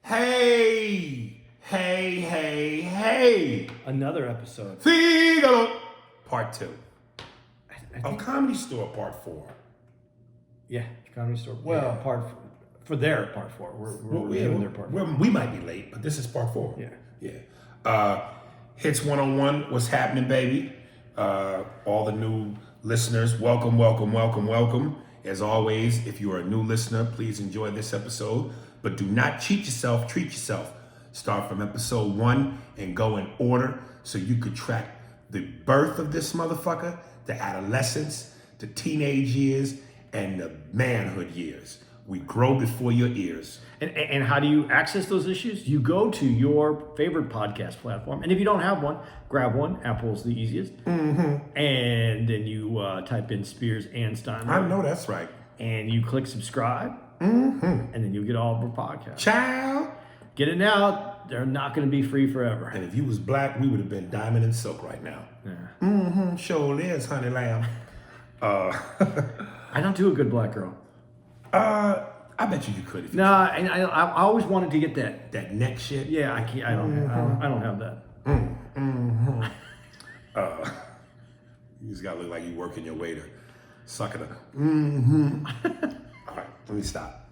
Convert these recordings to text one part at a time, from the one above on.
Hey. Another episode. Figaro. Part 2. I think, Comedy Store Part 4. yeah, Comedy Store. Well, Yeah. for their part 4. We're reviewing their part 4. We might be late, but this is Part 4. Yeah. Hits 101. What's happening, baby? All the new listeners, welcome. As always, if you are a new listener, please enjoy this episode. But do not cheat yourself, treat yourself. Start from episode 1 and go in order so you could track the birth of this motherfucker, the adolescence, the teenage years, and the manhood years. We grow before your ears. And how do you access those issues? You go to your favorite podcast platform. And if you don't have one, grab one. Apple's the easiest. Mm-hmm. And then you type in Spears and Steinberg. I know that's right. And you click subscribe. Mm-hmm. And then you'll get all of our podcasts. Child. Get it now. They're not going to be free forever. And if you was black, we would have been diamond and silk right now. Yeah. Mm-hmm. Sure is, honey lamb. I don't do a good black girl. I bet you could. If you And I always wanted to get that neck shit. Yeah, I can't. I don't have that. You just gotta look like you working your way to sucking it. All right, let me stop.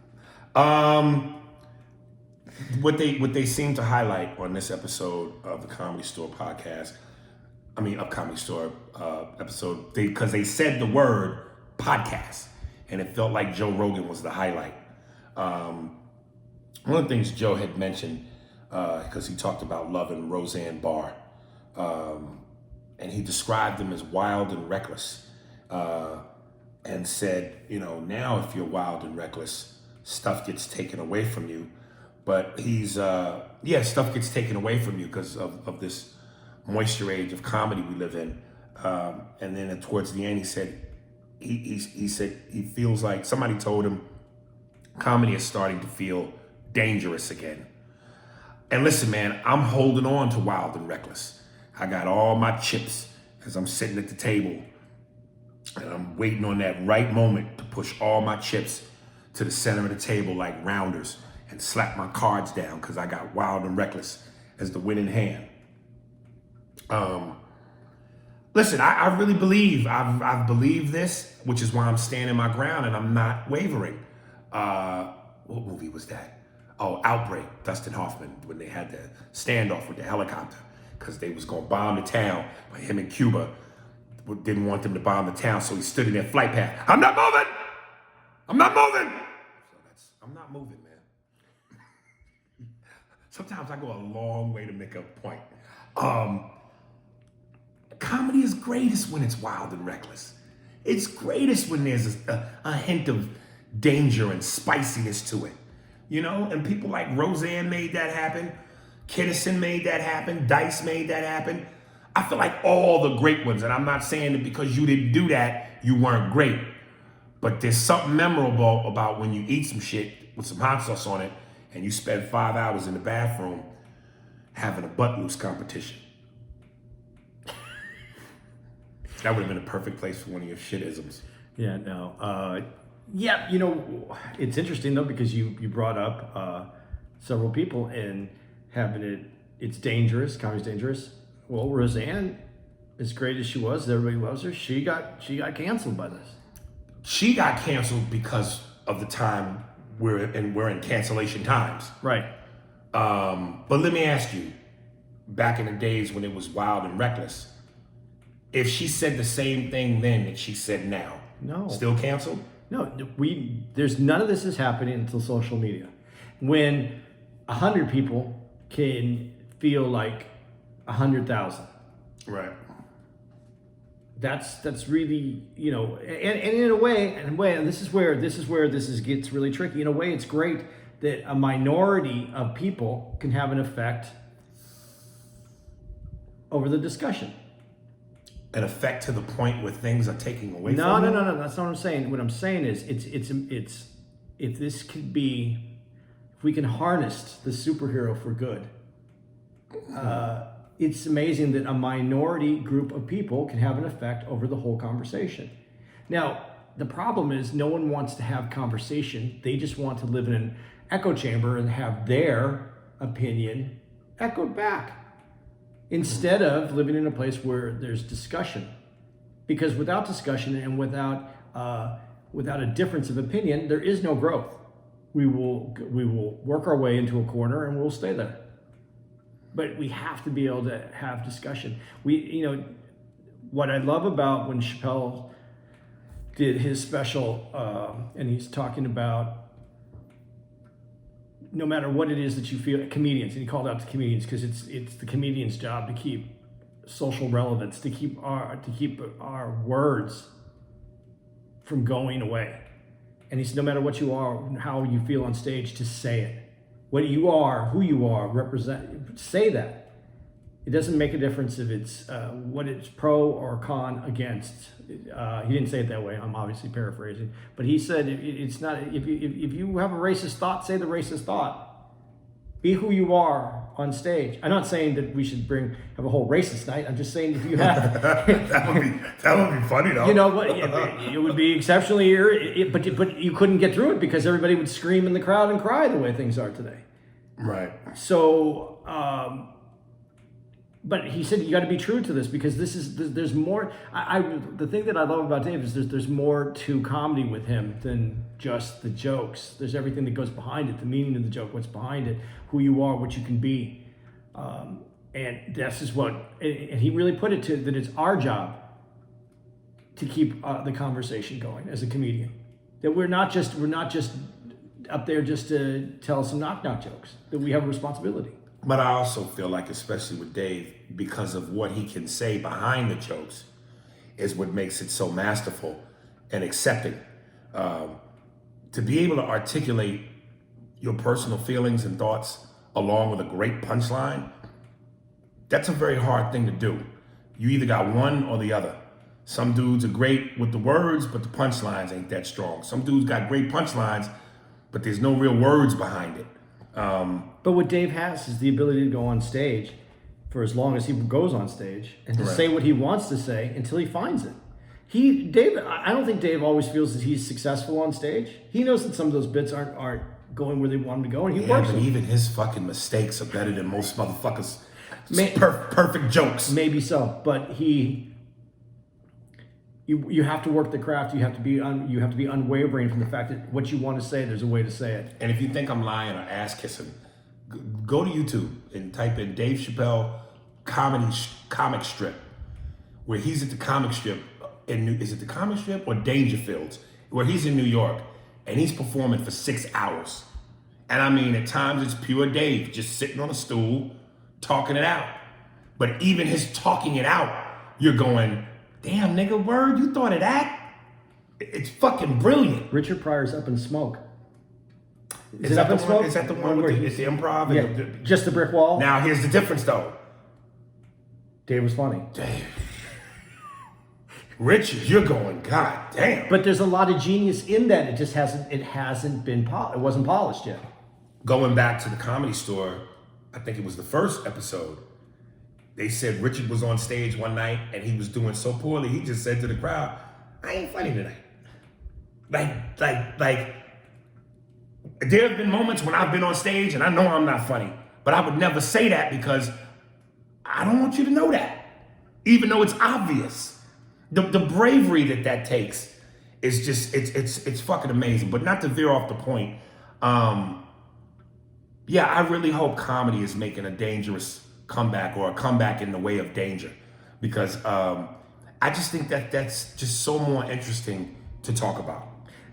What they seem to highlight on this episode of the Comedy Store podcast, of Comedy Store episode, because they said the word podcast, and it felt like Joe Rogan was the highlight. One of the things Joe had mentioned, because he talked about loving Roseanne Barr, and he described them as wild and reckless, and said, now if you're wild and reckless, stuff gets taken away from you. But he's, stuff gets taken away from you because of this moisture age of comedy we live in. And then towards the end, he said, he said he feels like somebody told him comedy is starting to feel dangerous again. And listen, man, I'm holding on to wild and reckless. I got all my chips as I'm sitting at the table, and I'm waiting on that right moment to push all my chips to the center of the table like rounders and slap my cards down because I got wild and reckless as the winning hand. Listen, I really believe, I've believed this, which is why I'm standing my ground and I'm not wavering. What movie was that? Oh, Outbreak, Dustin Hoffman, when they had the standoff with the helicopter because they was gonna bomb the town, but him and Cuba didn't want them to bomb the town, so he stood in their flight path. I'm not moving! So I'm not moving, man. Sometimes I go a long way to make a point. Comedy is greatest when it's wild and reckless. It's greatest when there's a hint of danger and spiciness to it. And people like Roseanne made that happen. Kinnison made that happen. Dice made that happen. I feel like all the great ones, and I'm not saying that because you didn't do that, you weren't great. But there's something memorable about when you eat some shit with some hot sauce on it and you spend 5 hours in the bathroom having a butt loose competition. That would have been a perfect place for one of your shitisms. Yeah, no. It's interesting though because you brought up several people and having it's dangerous. Comedy's dangerous. Well, Roseanne, as great as she was, everybody loves her. She got canceled by this. She got canceled because of the time we're in cancellation times. Right. But let me ask you, back in the days when it was wild and reckless, if she said the same thing then that she said now, no, still canceled? No, there's none of this is happening until social media. When 100 people can feel like 100,000. Right. That's really, and in a way, and this is where this gets really tricky. In a way, it's great that a minority of people can have an effect over the discussion. An effect to the point where things are taking away from you? No. That's not what I'm saying. What I'm saying is, it's if this could be, if we can harness the superhero for good. It's amazing that a minority group of people can have an effect over the whole conversation. Now, the problem is no one wants to have conversation. They just want to live in echo chamber and have their opinion echoed back instead of living in a place where there's discussion. Because without discussion and without a difference of opinion, there is no growth. We will work our way into a corner and we'll stay there. But we have to be able to have discussion. What I love about when Chappelle did his special, and he's talking about no matter what it is that you feel, comedians, and he called out to comedians because it's the comedian's job to keep social relevance, to keep our words from going away. And he said, no matter what you are, how you feel on stage, to say it. What you are, who you are, represent. Say that. It doesn't make a difference if it's what it's pro or con against. He didn't say it that way. I'm obviously paraphrasing, but he said it's not. If you have a racist thought, say the racist thought. Be who you are on stage. I'm not saying that we should have a whole racist night. I'm just saying if you have that would be funny though. You know what? It would be exceptionally but you couldn't get through it because everybody would scream in the crowd and cry the way things are today. Right. So, but he said you got to be true to this because there's more. The thing that I love about Dave is there's more to comedy with him than just the jokes. There's everything that goes behind it, the meaning of the joke, what's behind it, who you are, what you can be, and this is what. And he really put it to that it's our job to keep the conversation going as a comedian. That we're not just up there just to tell some knock-knock jokes. That we have a responsibility. But I also feel like, especially with Dave, because of what he can say behind the jokes, is what makes it so masterful and accepting. To be able to articulate your personal feelings and thoughts along with a great punchline, that's a very hard thing to do. You either got one or the other. Some dudes are great with the words, but the punchlines ain't that strong. Some dudes got great punchlines, but there's no real words behind it. But what Dave has is the ability to go on stage for as long as he goes on stage and to say what he wants to say until he finds it. I don't think Dave always feels that he's successful on stage. He knows that some of those bits aren't going where they want them to go, and he works but them. even his fucking mistakes are better than most motherfuckers' perfect jokes. Maybe so, but you have to work the craft. You have to be unwavering from the fact that what you want to say, there's a way to say it. And if you think I'm lying or ass kissing, go to YouTube and type in Dave Chappelle comic strip, where he's at the comic strip is it the comic strip or Dangerfields, where he's in New York and he's performing for 6 hours. And I mean, at times it's pure Dave just sitting on a stool talking it out. But even his talking it out, you're going, damn, nigga, word, you thought of that? It's fucking brilliant. Richard Pryor's Up in Smoke. Is that the one where it's the improv? Yeah, just the brick wall? Now, here's the difference, though. Dave was funny. Damn. Richard, you're going, God damn. But there's a lot of genius in that. It just hasn't been it wasn't polished yet. Going back to the Comedy Store, I think it was the first episode. They said Richard was on stage one night and he was doing so poorly, he just said to the crowd, I ain't funny tonight. Like, there have been moments when I've been on stage and I know I'm not funny, but I would never say that because I don't want you to know that, even though it's obvious. The bravery that takes is just, it's fucking amazing. But not to veer off the point, yeah, I really hope comedy is making a dangerous comeback or a comeback in the way of danger, because I just think that's just so more interesting to talk about.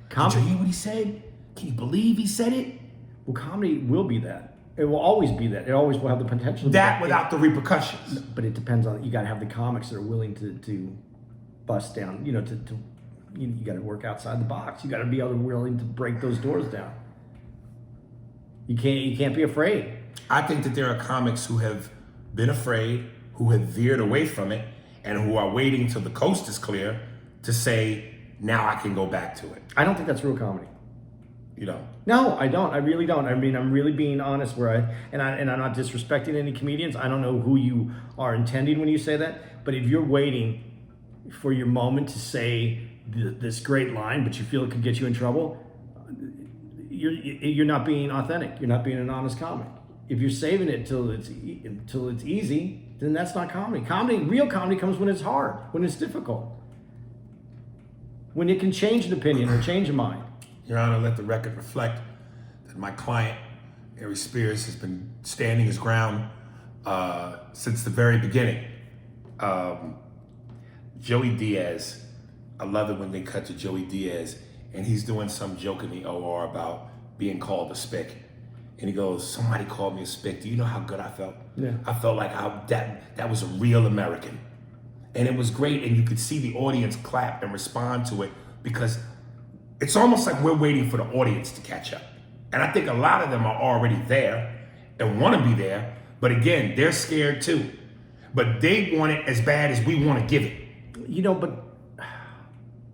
Did you hear what he said? Can you believe he said it? Well, comedy will be that. It will always be that. It always will have the potential to that without the repercussions. But it depends on, you got to have the comics that are willing to bust down. You got to work outside the box. You got to be willing to break those doors down. You can't be afraid. I think that there are comics who have been afraid, who have veered away from it, and who are waiting till the coast is clear to say, now I can go back to it. I don't think that's real comedy. You don't? No, I don't. I really don't. I mean, I'm really being honest I'm not disrespecting any comedians. I don't know who you are intending when you say that, but if you're waiting for your moment to say this great line, but you feel it could get you in trouble, you're not being authentic. You're not being an honest comic. If you're saving it till it's easy, then that's not comedy. Real comedy comes when it's hard, when it's difficult, when it can change an opinion or change a mind. Your Honor, let the record reflect that my client, Ari Spears, has been standing his ground since the very beginning. Joey Diaz, I love it when they cut to Joey Diaz and he's doing some joke in the OR about being called a spick. And he goes, somebody called me a spick. Do you know how good I felt? Yeah. I felt like that was a real American. And it was great, and you could see the audience clap and respond to it because it's almost like we're waiting for the audience to catch up. And I think a lot of them are already there and want to be there, but again, they're scared too. But they want it as bad as we want to give it. But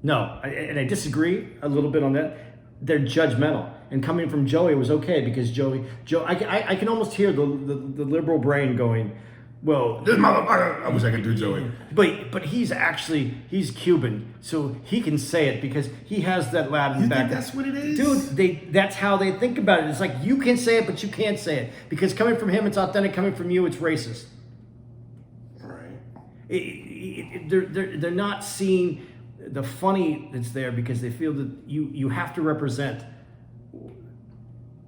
no, and I disagree a little bit on that. They're judgmental. And coming from Joey, it was okay because Joe, I can almost hear the liberal brain going, well, this motherfucker. I wish I could do Joey. But he's Cuban, so he can say it because he has that Latin background. That's what it is? Dude, that's how they think about it. It's like you can say it, but you can't say it. Because coming from him, it's authentic. Coming from you, it's racist. Right. They're not seeing the funny that's there because they feel that you have to represent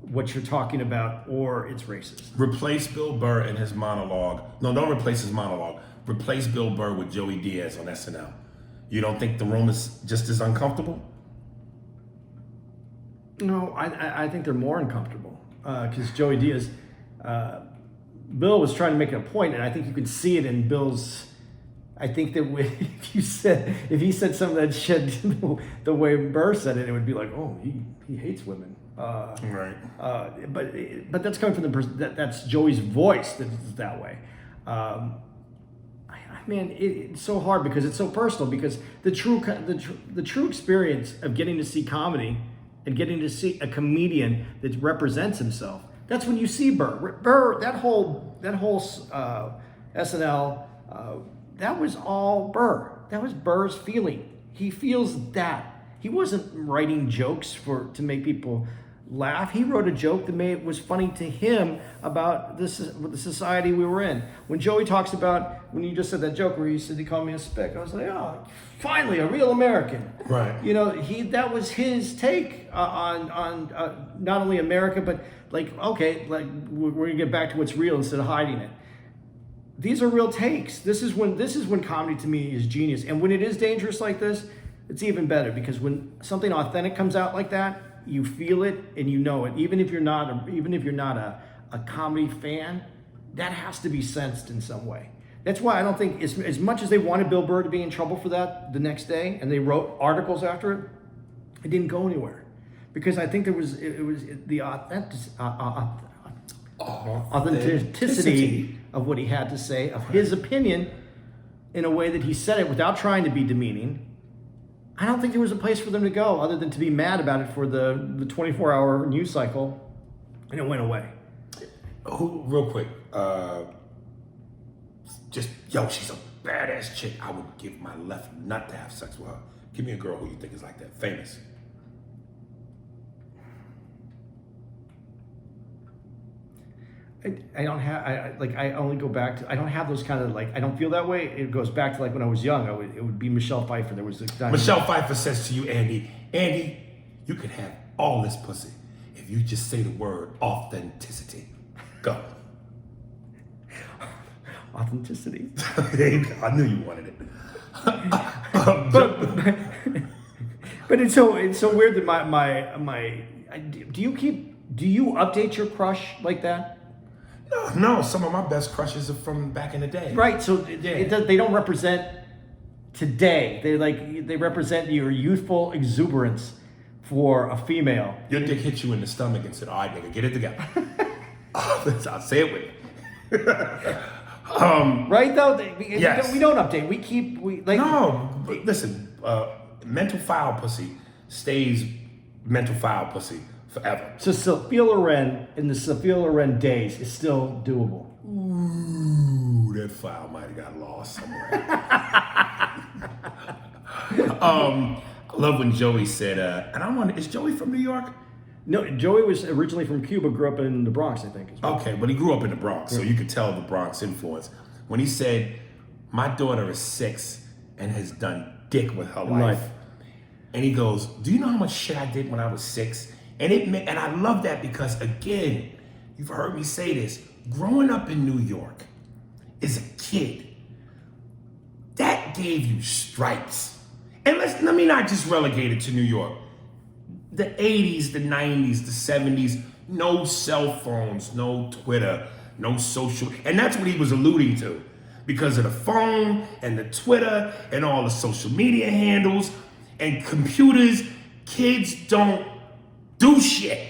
what you're talking about or it's racist. Replace Bill Burr in his monologue. No, don't replace his monologue. Replace Bill Burr with Joey Diaz on SNL. You don't think the room is just as uncomfortable? No, I think they're more uncomfortable because Joey Diaz, Bill was trying to make a point, and I think you could see it in Bill's. I think that if he said something that shed the way Burr said it, it would be like, oh, he hates women. Right. But that's coming from the person. That's Joey's voice that's that way. It's so hard because it's so personal. Because the true experience of getting to see comedy and getting to see a comedian that represents himself. That's when you see Burr. Burr, that whole SNL. That was all Burr. That was Burr's feeling. He feels that. He wasn't writing jokes to make people laugh. He wrote a joke that was funny to him about the society we were in. When Joey talks about, when you just said that joke where he said he called me a spick, I was like, oh, finally, a real American. Right. That was his take on not only America, but we're gonna get back to what's real instead of hiding it. These are real takes. This is when comedy to me is genius. And when it is dangerous like this, it's even better because when something authentic comes out like that, you feel it and you know it. Even if you're not a comedy fan, that has to be sensed in some way. That's why I don't think as much as they wanted Bill Burr to be in trouble for that the next day, and they wrote articles after it, it didn't go anywhere because I think it was the authenticity of what he had to say, of his opinion, in a way that he said it without trying to be demeaning. I don't think there was a place for them to go other than to be mad about it for the 24-hour news cycle, and it went away. Real quick, she's a badass chick. I would give my left nut to have sex with her. Give me a girl who you think is like that, famous. I don't have, I only go back to, I don't have those kind of, I don't feel that way. It goes back to when I was young. It would be Michelle Pfeiffer. There was Michelle Pfeiffer says to you, Andy, you could have all this pussy if you just say the word authenticity. Go. Authenticity. I knew you wanted it. But it's so weird that do you update your crush like that? No, some of my best crushes are from back in the day. Right, so they don't represent today. They represent your youthful exuberance for a female. Your dick hit you in the stomach and said, all right, nigga, get it together. I'll say it with you. Right, though? Yes. We don't update. No, but listen, mental foul pussy stays mental foul pussy forever. So Sophia Loren in the Sophia Loren days is still doable. Ooh, that file might have got lost somewhere. I love when Joey said, is Joey from New York? No, Joey was originally from Cuba, grew up in the Bronx, I think. As well. Okay, but he grew up in the Bronx, so you could tell the Bronx influence. When he said, my daughter is 6 and has done dick with her life. And he goes, do you know how much shit I did when I was 6? And I love that because, again, you've heard me say this, growing up in New York as a kid, that gave you stripes. And let me not just relegate it to New York. The 80s, the 90s, the 70s, no cell phones, no Twitter, no social, and that's what he was alluding to. Because of the phone and the Twitter and all the social media handles and computers, kids don't do shit.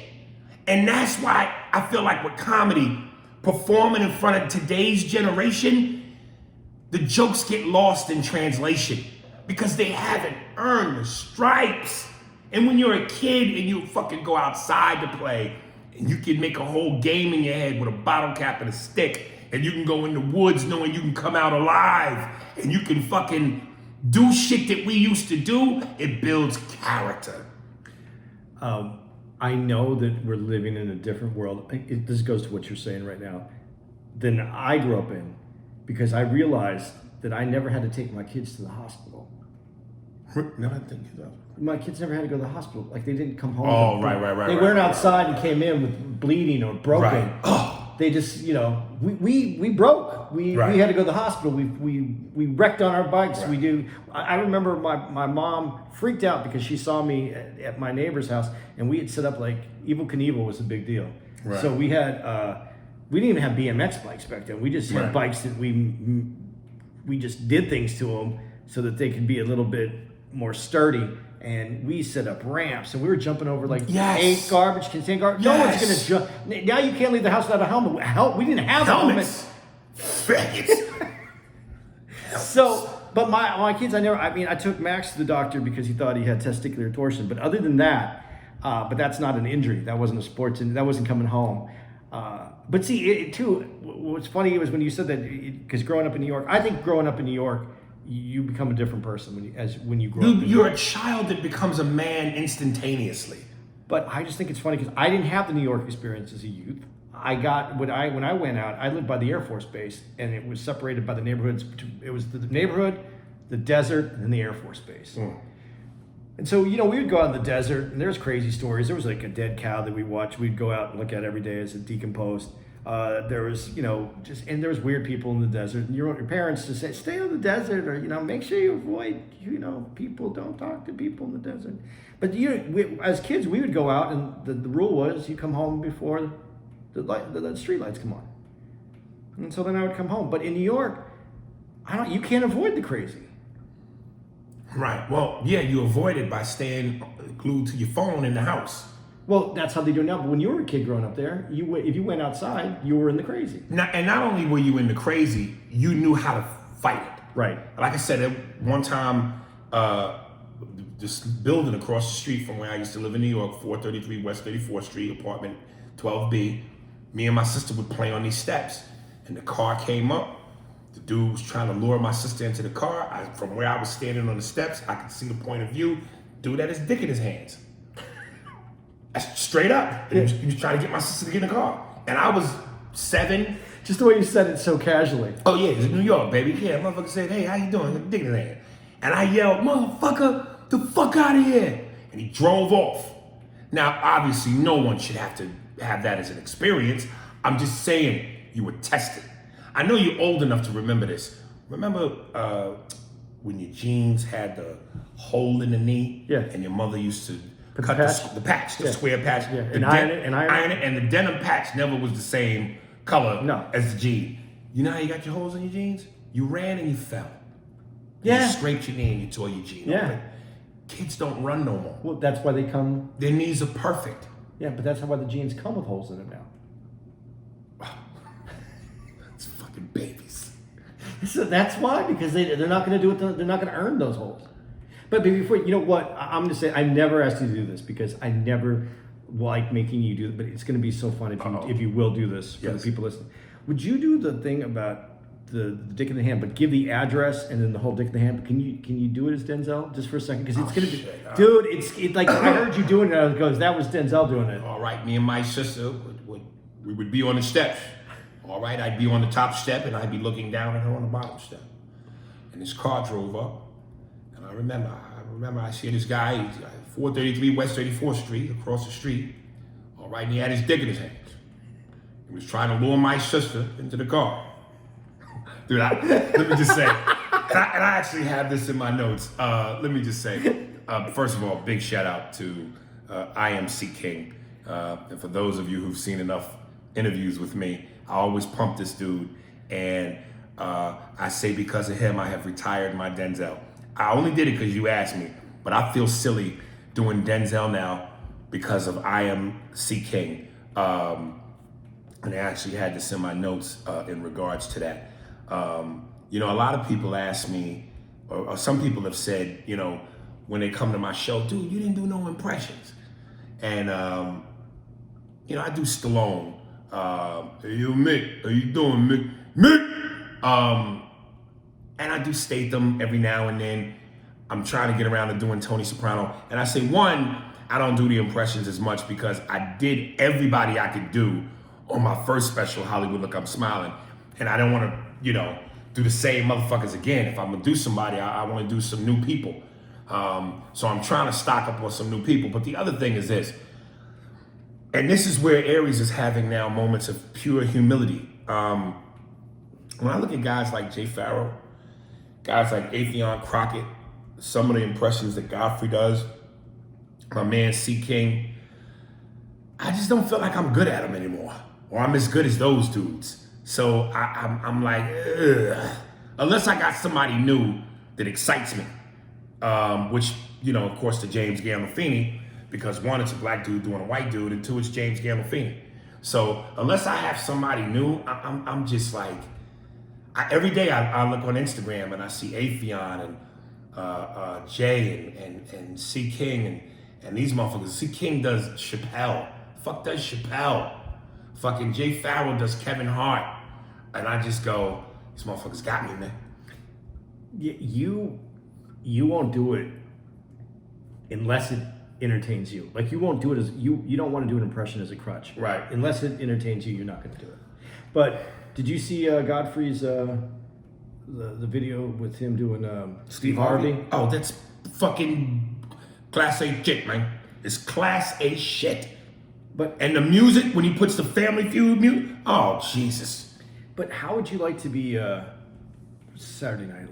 And that's why I feel like with comedy, performing in front of today's generation, the jokes get lost in translation because they haven't earned the stripes. And when you're a kid and you fucking go outside to play and you can make a whole game in your head with a bottle cap and a stick and you can go in the woods knowing you can come out alive and you can fucking do shit that we used to do, it builds character. I know that we're living in a different world. This goes to what you're saying right now than I grew up in because I realized that I never had to take my kids to the hospital. No, I think you know. My kids never had to go to the hospital. Like they didn't come home. Oh, right. They weren't outside and came in with bleeding or broken. Right. Oh. They just, we broke. We had to go to the hospital. We wrecked on our bikes. Right. We do. I remember my mom freaked out because she saw me at my neighbor's house and we had set up like Evel Knievel was a big deal. Right. So we had we didn't even have BMX bikes back then. We just had bikes that we just did things to them so that they could be a little bit more sturdy. And we set up ramps, and we were jumping over like 8 garbage cans, 10 garbage. No one's gonna jump. Now you can't leave the house without a helmet. We didn't have helmets. So, but my kids, I took Max to the doctor because he thought he had testicular torsion. But other than that, but that's not an injury. That wasn't a sports injury. That wasn't coming home. But see, what's funny was when you said that, because growing up in New York, I think growing up in New York, you become a different person when you grow up. You're a child that becomes a man instantaneously. But I just think it's funny because I didn't have the New York experience as a youth. When I went out, I lived by the Air Force Base, and it was separated by the neighborhoods. It was the neighborhood, the desert, and then the Air Force Base. And so, we would go out in the desert, and there's crazy stories. There was like a dead cow that we watched. We'd go out and look at every day as it decomposed. There was, and there was weird people in the desert. And your parents just say, stay in the desert, or make sure you avoid, people. Don't talk to people in the desert. But as kids, we would go out, and the rule was you come home before the street lights come on. And so then I would come home. But in New York, you can't avoid the crazy. Right. Well, yeah, you avoid it by staying glued to your phone in the house. Well, that's how they do it now. But when you were a kid growing up there, if you went outside, you were in the crazy. And not only were you in the crazy, you knew how to fight it. Right. Like I said, at one time, this building across the street from where I used to live in New York, 433 West 34th Street, apartment 12B, me and my sister would play on these steps. And the car came up. The dude was trying to lure my sister into the car. From where I was standing on the steps, I could see the point of view. Dude had his dick in his hands. That's straight up. He was trying to get my sister to get in the car. And I was 7. Just the way you said it so casually. Oh yeah, it's New York, baby. Yeah, motherfucker said, hey, how you doing? Got a dick in his hand. And I yelled, motherfucker, the fuck out of here. And he drove off. Now, obviously, no one should have to have that as an experience. I'm just saying you were tested. I know you're old enough to remember this. Remember when your jeans had the hole in the knee? Yeah. And your mother used to cut the square patch. Yeah. And iron it. And the denim patch never was the same color as the jean. You know how you got your holes in your jeans? You ran and you fell. Yeah. You scraped your knee and you tore your jean. Yeah. Open. Kids don't run no more. Well, that's why they come. Their knees are perfect. Yeah, but that's why the jeans come with holes in them now. It's fucking babies. So that's why, because they're not going to do it. They're not going to earn those holes. But before, you know what? I'm going to say I never asked you to do this because I never like making you do it. But it's going to be so fun if you will do this for the people listening. Would you do the thing about the dick in the hand, but give the address and then the whole dick in the hand. But can you do it as Denzel just for a second? Because it's gonna be, dude. It's like I heard you doing it. I goes, that was Denzel doing it. All right, me and my sister we would be on the steps. All right, I'd be on the top step and I'd be looking down at her on the bottom step. And this car drove up, and I remember I see this guy, he's 433 West 34th Street, across the street. All right, and he had his dick in his hands. He was trying to lure my sister into the car. Dude, let me just say, and I actually have this in my notes. Let me just say, first of all, big shout out to I Am C King. And for those of you who've seen enough interviews with me, I always pump this dude. And I say because of him, I have retired my Denzel. I only did it because you asked me, but I feel silly doing Denzel now because of I Am C King. And I actually had this in my notes in regards to that. You know, a lot of people ask me, or some people have said, you know, when they come to my show, dude, you didn't do no impressions. And, you know, I do Stallone. Hey, yo, Mick, how you doing, Mick? Mick! And I do Statham every now and then. I'm trying to get around to doing Tony Soprano. And I say, one, I don't do the impressions as much because I did everybody I could do on my first special, Hollywood Look, I'm Smiling. And I don't want to, you know, do the same motherfuckers again. If I'm going to do somebody, I want to do some new people. So I'm trying to stock up on some new people. But the other thing is this, and this is where Aries is having now moments of pure humility. When I look at guys like Jay Farrow, guys like Afion Crockett, some of the impressions that Godfrey does, my man C King, I just don't feel like I'm good at them anymore, or I'm as good as those dudes. So I'm like, ugh. Unless I got somebody new that excites me, which, you know, of course, to James Gandolfini, because one, it's a black dude doing a white dude, and two, it's James Gandolfini. So unless I have somebody new, I'm just like, every day I look on Instagram and I see Afion and Jay and C King and these motherfuckers. C King does Chappelle. Fuck does Chappelle. Fucking Jay Farrow does Kevin Hart. And I just go, these motherfuckers got me, man. You won't do it unless it entertains you. Like you won't do it as you don't want to do an impression as a crutch. Right. Unless it entertains you, you're not going to do it. But did you see Godfrey's the video with him doing Steve Harvey? Oh, that's fucking class A shit, man. It's class A shit. And the music, when he puts the Family Feud music, oh, Jesus. But how would you like to be Saturday Night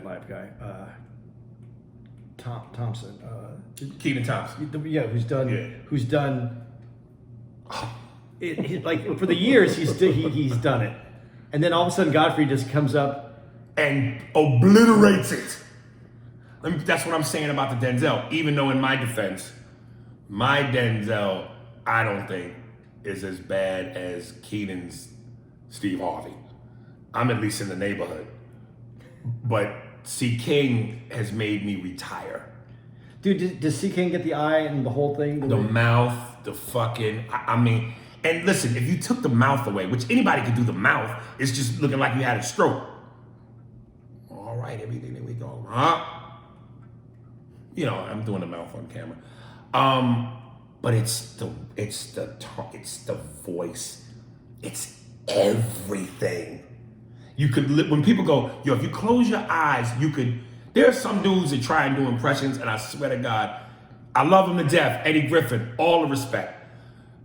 Live guy? Thompson. Kenan Thompson. Yeah, who's done it, like for the years he's done it. And then all of a sudden Godfrey just comes up and obliterates it. That's what I'm saying about the Denzel. Even though in my defense, my Denzel, I don't think is as bad as Kenan's Steve Harvey. I'm at least in the neighborhood. But C. King has made me retire. Dude, does C. King get the eye and the whole thing? The mouth, the fucking, I mean, and listen, if you took the mouth away, which anybody could do the mouth, it's just looking like you had a stroke. All right, everything that we go, huh? You know, I'm doing the mouth on camera. But it's the voice. It's everything. You could, when people go, yo, if you close your eyes, you could, there are some dudes that try and do impressions, and I swear to God, I love him to death, Eddie Griffin, all the respect.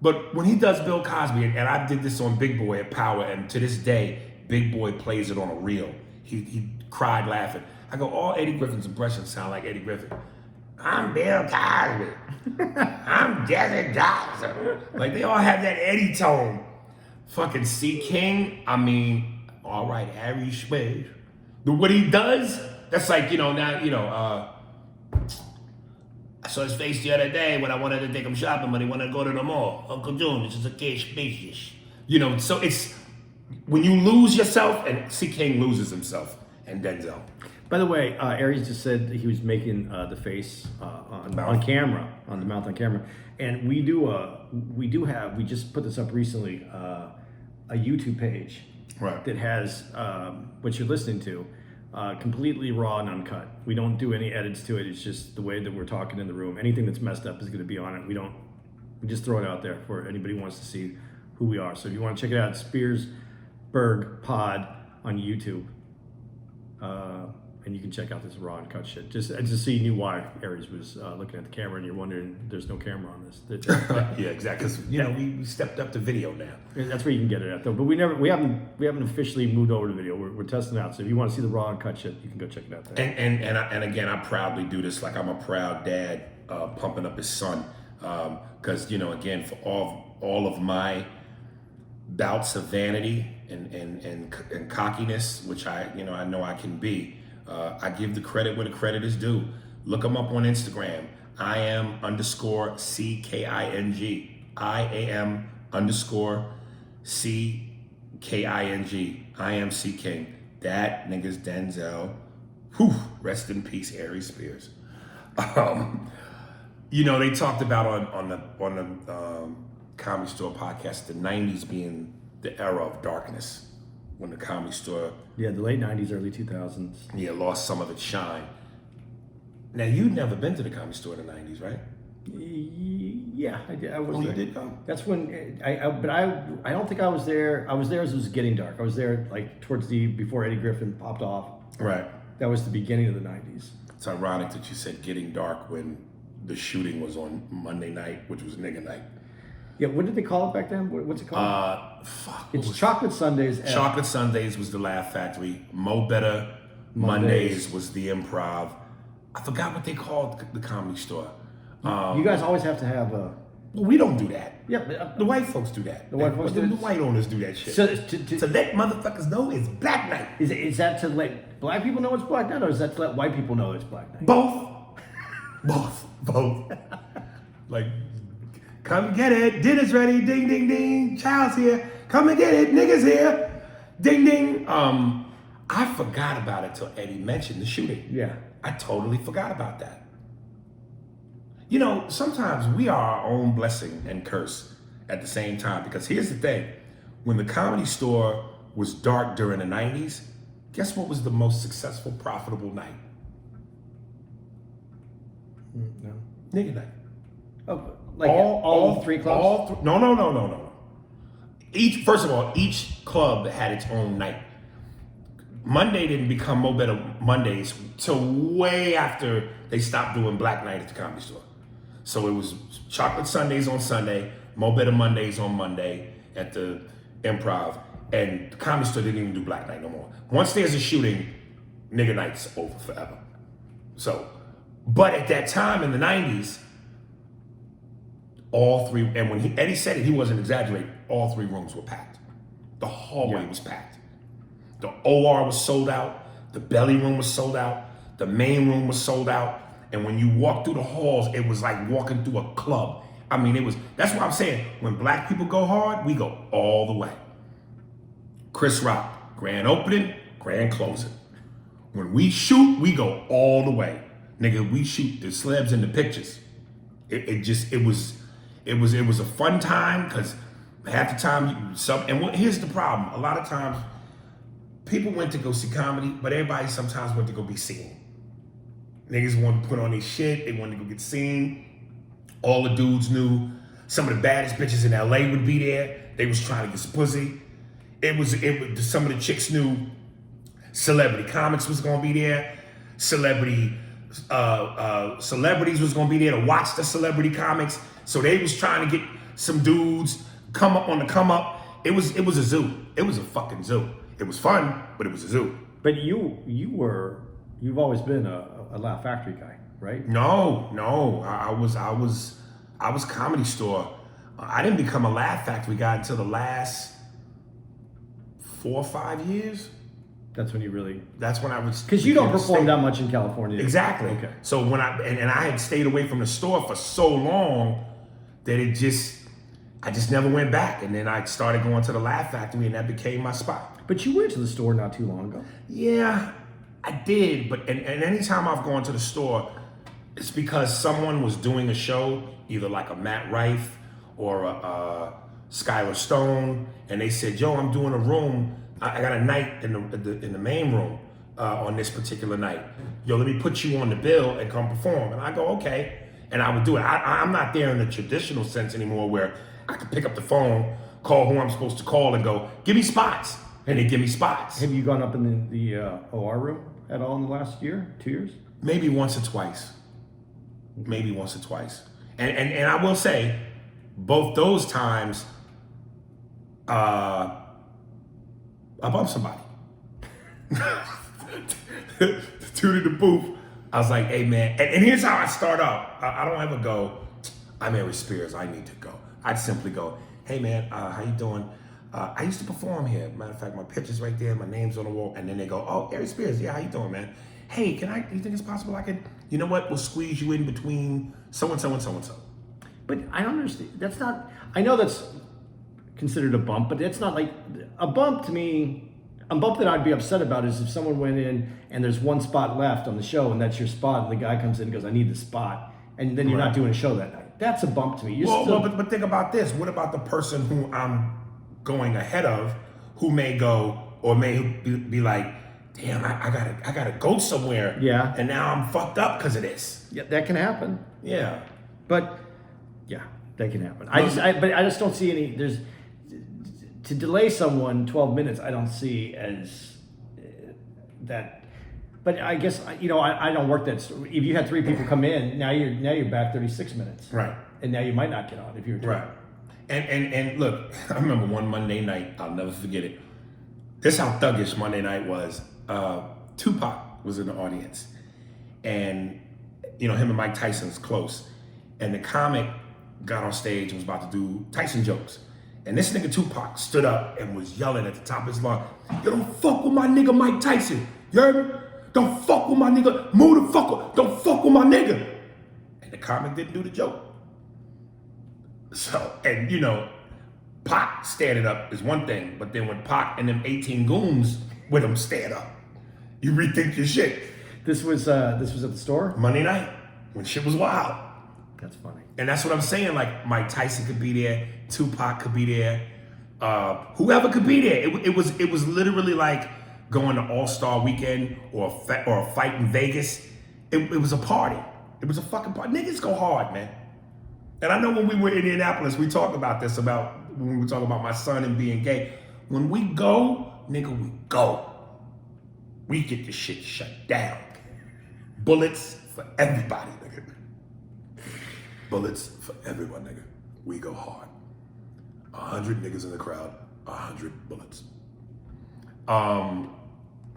But when he does Bill Cosby, and I did this on Big Boy at Power, and to this day, Big Boy plays it on a reel. He cried laughing. I go, all Eddie Griffin's impressions sound like Eddie Griffin. I'm Bill Cosby. I'm Jesse Johnson. Like, they all have that Eddie tone. Fucking C. King, I mean, all right, Harry Spade. But what he does, that's like, you know, now, you know, I saw his face the other day when I wanted to take him shopping, but he wanted to go to the mall. Uncle June, this is a cash basis. You know, so it's, when you lose yourself, and C. King loses himself, and Denzel. By the way, Aries just said he was making the face on camera, on the mouth on camera, and we just put this up recently, a YouTube page. Right. that has what you're listening to completely raw and uncut. We don't do any edits to it. It's just the way that we're talking in the room. Anything that's messed up is going to be on it. We just throw it out there for anybody who wants to see who we are. So if you want to check it out, Spearsburg Pod on YouTube. And you can check out this raw and cut shit. Just so you knew why Aries was looking at the camera, and you're wondering there's no camera on this. Yeah, exactly. Because we stepped up to video now. That's where you can get it at though. But we haven't officially moved over to video. We're testing it out. So if you want to see the raw and cut shit, you can go check it out there. And again, I proudly do this like I'm a proud dad pumping up his son. Because again, for all of my bouts of vanity and cockiness, which I know I can be. I give the credit where the credit is due. Look them up on Instagram. I am _CKING. IAM _CKING. I am C King. That nigga's Denzel. Whew, rest in peace, Aries Spears. They talked about on the Comedy Store podcast, the 90s being the era of darkness. When the Comedy Store, the late 90s, early 2000s, lost some of its shine. Now, you'd never been to the Comedy Store in the 90s, right? Yeah, I did. I was there. You did go? That's when but I don't think I was there. I was there as it was getting dark. I was there like towards before Eddie Griffin popped off. Right. That was the beginning of the 90s. It's ironic that you said getting dark when the shooting was on Monday night, which was nigga night. Yeah, what did they call it back then? What's it called? It's Chocolate Sundays. Chocolate Sundays was the Laugh Factory. Mo Better Mondays was the Improv. I forgot what they called the Comedy Store. You guys always have to have a... We don't do that. Yeah, but, the white folks do that. The white folks do the it? white owners do that shit. So to let motherfuckers know it's Black Night. Is that to let black people know it's Black Night, or is that to let white people know it's Black Night? Both. Like, come get it. Dinner's ready. Ding, ding, ding. Child's here. Come and get it. Niggas here. Ding, ding. I forgot about it till Eddie mentioned the shooting. Yeah. I totally forgot about that. Sometimes we are our own blessing and curse at the same time. Because here's the thing. When the Comedy Store was dark during the 90s, guess what was the most successful, profitable night? No. Nigga night. Oh, like all three clubs? No. First of all, each club had its own night. Monday didn't become Mo Better Mondays till way after they stopped doing Black Night at the Comedy Store. So it was Chocolate Sundays on Sunday, Mo Better Mondays on Monday at the Improv, and the Comedy Store didn't even do Black Night no more. Once there's a shooting, nigga night's over forever. So, but at that time in the 90s, all three, and when Eddie said it, he wasn't exaggerating, all three rooms were packed. The hallway was packed. The OR was sold out. The belly room was sold out. The main room was sold out. And when you walk through the halls, it was like walking through a club. I mean, that's what I'm saying. When black people go hard, we go all the way. Chris Rock, grand opening, grand closing. When we shoot, we go all the way. Nigga, we shoot the celebs in the pictures. It was a fun time because half the time, here's the problem. A lot of times, people went to go see comedy, but everybody sometimes went to go be seen. Niggas wanted to put on their shit. They wanted to go get seen. All the dudes knew some of the baddest bitches in LA would be there. They was trying to get some pussy. Some of the chicks knew celebrity comics was gonna be there. Celebrities was gonna be there to watch the celebrity comics. So they was trying to get some dudes come up on the come up. It was a zoo. It was a fucking zoo. It was fun, but it was a zoo. But you've always been a Laugh Factory guy, right? No. I was Comedy Store. I didn't become a Laugh Factory guy until the last 4 or 5 years. That's when you really... That's when I was... Because you don't perform that much in California. Exactly. Okay. So when I had stayed away from the store for so long that I just never went back. And then I started going to the Laugh Factory and that became my spot. But you went to the store not too long ago. Yeah, I did. But and anytime I've gone to the store, it's because someone was doing a show, either like a Matt Rife or a Skylar Stone, and they said, yo, I'm doing a room I got a night in the main room on this particular night. Yo, let me put you on the bill and come perform. And I go, okay. And I would do it. I'm not there in the traditional sense anymore where I can pick up the phone, call who I'm supposed to call and go, give me spots. And they give me spots. Have you gone up in the OR room at all in the last year, 2 years? Maybe once or twice. Maybe once or twice. And I will say, both those times, I bumped somebody. The dude in the booth, I was like, hey man, and here's how I start up. I don't ever go, I'm Ari Spears, I need to go. I'd simply go, hey man, how you doing? I used to perform here. Matter of fact, my picture's right there, my name's on the wall, and then they go, oh, Ari Spears, yeah, how you doing, man? Hey, do you think it's possible I could, you know what, we'll squeeze you in between so-and-so and so-and-so. But I don't understand, that's not, I know that's considered a bump, but it's not like, a bump to me, a bump that I'd be upset about is if someone went in and there's one spot left on the show and that's your spot and the guy comes in and goes, I need the spot, and then you're not doing a show that night. That's a bump to me. But think about this. What about the person who I'm going ahead of who may go or may be like, damn, I gotta go somewhere. Yeah. And now I'm fucked up because of this. Yeah, that can happen. Yeah. But yeah, that can happen. But I just don't see any, to delay someone 12 minutes, I don't see as that. But I guess, I don't work that. If you had 3 people come in, now you're back 36 minutes. Right. And now you might not get on if you're right. And look, I remember one Monday night, I'll never forget it. This how thuggish Monday night was. Tupac was in the audience. And, him and Mike Tyson's close. And the comic got on stage and was about to do Tyson jokes. And this nigga Tupac stood up and was yelling at the top of his lungs, yo, don't fuck with my nigga Mike Tyson. You heard me? Don't fuck with my nigga. Move the fuck up. Don't fuck with my nigga. And the comic didn't do the joke. So, and Pac standing up is one thing, but then when Pac and them 18 goons with him stand up, you rethink your shit. This was at the store? Monday night, when shit was wild. That's funny. And that's what I'm saying, like Mike Tyson could be there, Tupac could be there, whoever could be there. It was literally like going to All-Star Weekend or a fight in Vegas. It was a party. It was a fucking party. Niggas go hard, man. And I know when we were in Indianapolis, we talked about this, when we were talking about my son and being gay. When we go, nigga, we go. We get the shit shut down. Bullets for everybody, nigga. Bullets for everyone, nigga. We go hard. 100 niggas in the crowd, 100 bullets.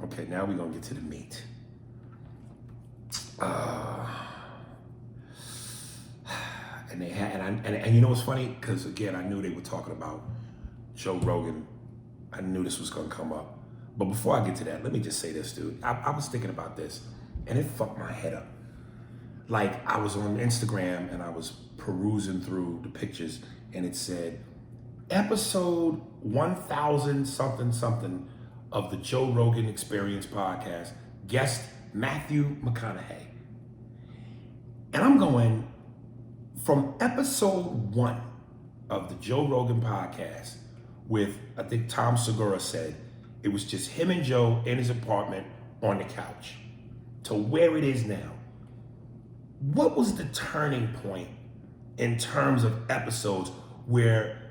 Okay, now we're gonna get to the meat. And they had, and you know what's funny? Because again, I knew they were talking about Joe Rogan. I knew this was gonna come up. But before I get to that, let me just say this, dude. I was thinking about this, and it fucked my head up. Like, I was on Instagram, and I was perusing through the pictures, and it said, episode 1000 something of the Joe Rogan Experience podcast, guest Matthew McConaughey. And I'm going, from episode 1 of the Joe Rogan podcast with, I think Tom Segura said, it was just him and Joe in his apartment on the couch, to where it is now. What was the turning point in terms of episodes where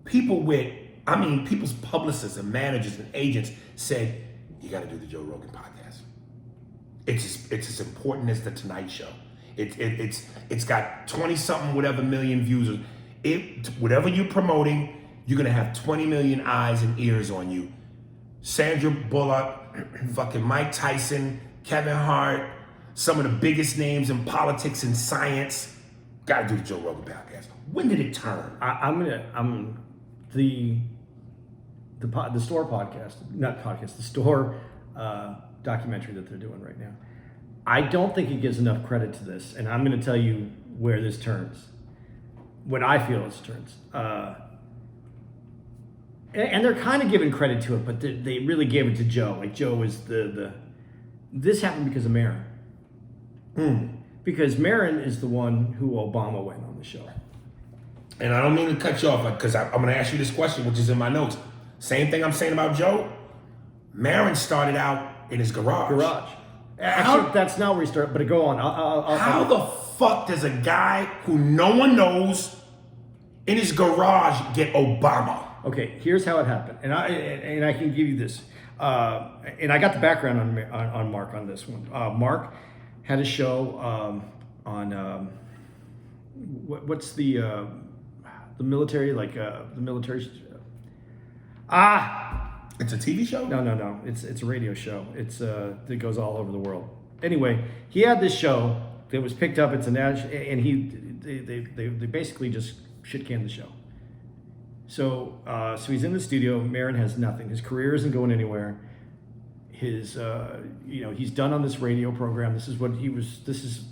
people's publicists and managers and agents said, you gotta do the Joe Rogan podcast. It's as important as the Tonight Show. It's got 20 something whatever million views. Whatever you're promoting, you're gonna have 20 million eyes and ears on you. Sandra Bullock, fucking Mike Tyson, Kevin Hart, some of the biggest names in politics and science. Gotta do the Joe Rogan podcast. When did it turn? The store podcast, not podcast, the store documentary that they're doing right now. I don't think it gives enough credit to this, and I'm going to tell you where this turns, when I feel it turns. And they're kind of giving credit to it, but they really gave it to Joe. Like, Joe was this happened because of Marin. Because Marin is the one who Obama went on the show. And I don't mean to cut you off, because I'm going to ask you this question, which is in my notes. Same thing I'm saying about Joe. Marin started out in his garage. Actually, that's not where he started, but go on. How the fuck does a guy who no one knows in his garage get Obama? Okay, here's how it happened, and I can give you this, and I got the background on Mark on this one. Mark had a show on what's the military, like the military. It's a TV show? No. It's a radio show. It's that goes all over the world. Anyway, he had this show that was picked up. It's an ad, and they basically just shit canned the show. So he's in the studio. Marin has nothing. His career isn't going anywhere. His he's done on this radio program. This is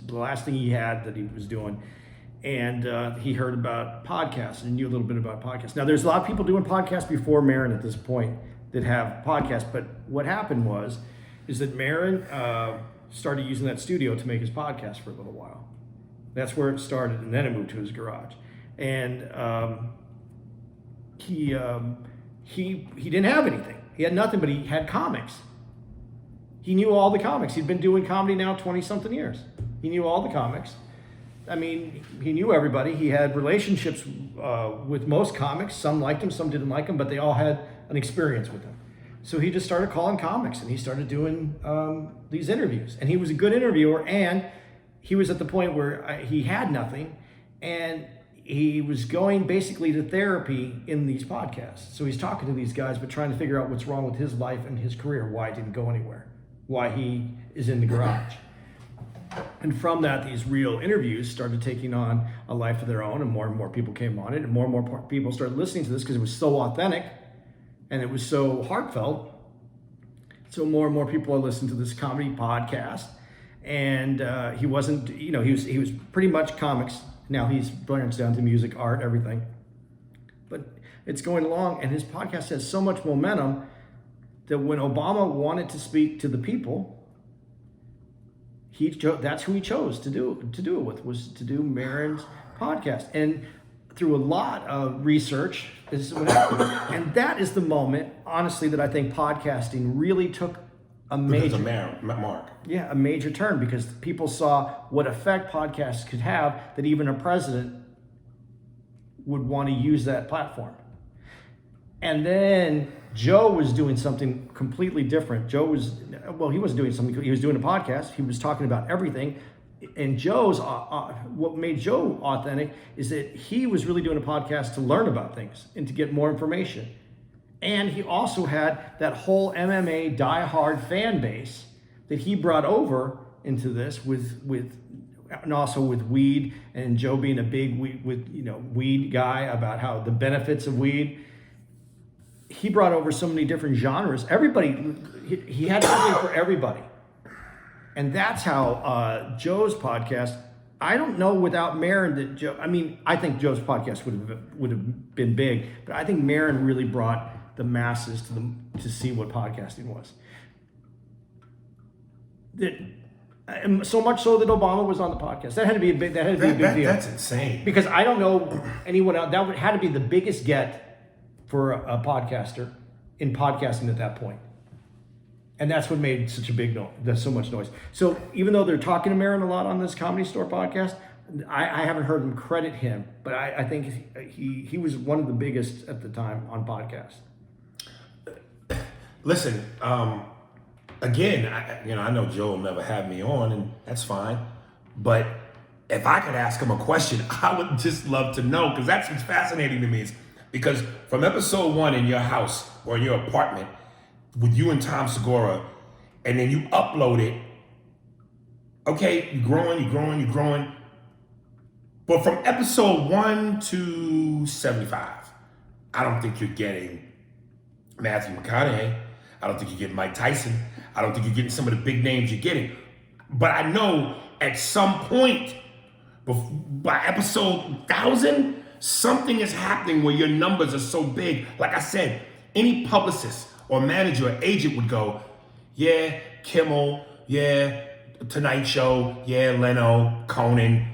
the last thing he had that he was doing. And he heard about podcasts and knew a little bit about podcasts. Now, there's a lot of people doing podcasts before Marin at this point that have podcasts. But what happened is that Marin started using that studio to make his podcast for a little while. That's where it started, and then it moved to his garage. And he didn't have anything. He had nothing, but he had comics. He knew all the comics. He'd been doing comedy now 20-something years. He knew all the comics. I mean, he knew everybody. He had relationships with most comics. Some liked him, some didn't like him, but they all had an experience with him. So he just started calling comics, and he started doing these interviews. And he was a good interviewer, and he was at the point where he had nothing, and he was going basically to therapy in these podcasts. So he's talking to these guys, but trying to figure out what's wrong with his life and his career, why it didn't go anywhere, why he is in the garage. And from that, these real interviews started taking on a life of their own, and more people came on it, and more people started listening to this because it was so authentic and it was so heartfelt. So more and more people are listening to this comedy podcast. And he wasn't, he was pretty much comics. Now he's branched down to music, art, everything. But it's going along, and his podcast has so much momentum that when Obama wanted to speak to the people, that's who he chose to do it with, was to do Marin's podcast. And through a lot of research, this is what happened. And that is the moment, honestly, that I think podcasting really took a major turn, because people saw what effect podcasts could have, that even a president would want to use that platform. And then Joe was doing something completely different. He wasn't doing something, he was doing a podcast. He was talking about everything. And what made Joe authentic is that he was really doing a podcast to learn about things and to get more information. And he also had that whole MMA diehard fan base that he brought over into this and also with weed, and Joe being a big weed guy, about how the benefits of weed. He brought over so many different genres. He had something for everybody. And that's how Joe's podcast, I don't know without Marin that Joe, I think Joe's podcast would have been big, but I think Marin really brought the masses to see what podcasting was. So much so that Obama was on the podcast. That had to be a big deal. That's insane. Because I don't know anyone else. That had to be the biggest get for a podcaster in podcasting at that point. And that's what made such a big noise. There's so much noise. So even though they're talking to Marin a lot on this Comedy Store podcast, I haven't heard them credit him, but I think he was one of the biggest at the time on podcasts. Listen, again, I know Joe will never have me on, and that's fine. But if I could ask him a question, I would just love to know, because that's what's fascinating to me. Because from episode 1 in your house or in your apartment with you and Tom Segura, and then you upload it, okay, you're growing. But from episode 1 to 75, I don't think you're getting Matthew McConaughey. I don't think you're getting Mike Tyson. I don't think you're getting some of the big names you're getting. But I know at some point, by episode 1,000, something is happening where your numbers are so big. Like I said, any publicist or manager or agent would go, yeah, Kimmel, yeah, Tonight Show, yeah, Leno, Conan,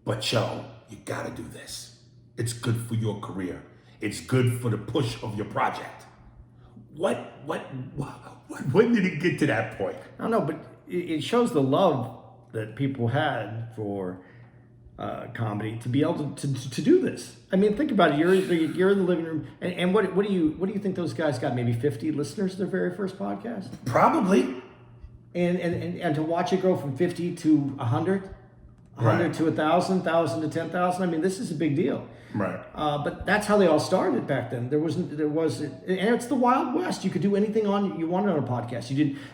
but Joe, you gotta do this. It's good for your career. It's good for the push of your project. when did it get to that point? I don't know, but it shows the love that people had for comedy to be able to do this. I mean, think about it. You're in the living room, and what do you think those guys got? Maybe 50 listeners to their very first podcast, Probably. and to watch it grow from 50 to 100, 100 Right. to 1,000, 1,000 to 10,000. I mean, this is a big deal. Right. But that's how they all started back then. There wasn't, and it's the Wild West. You could do anything you wanted on a podcast.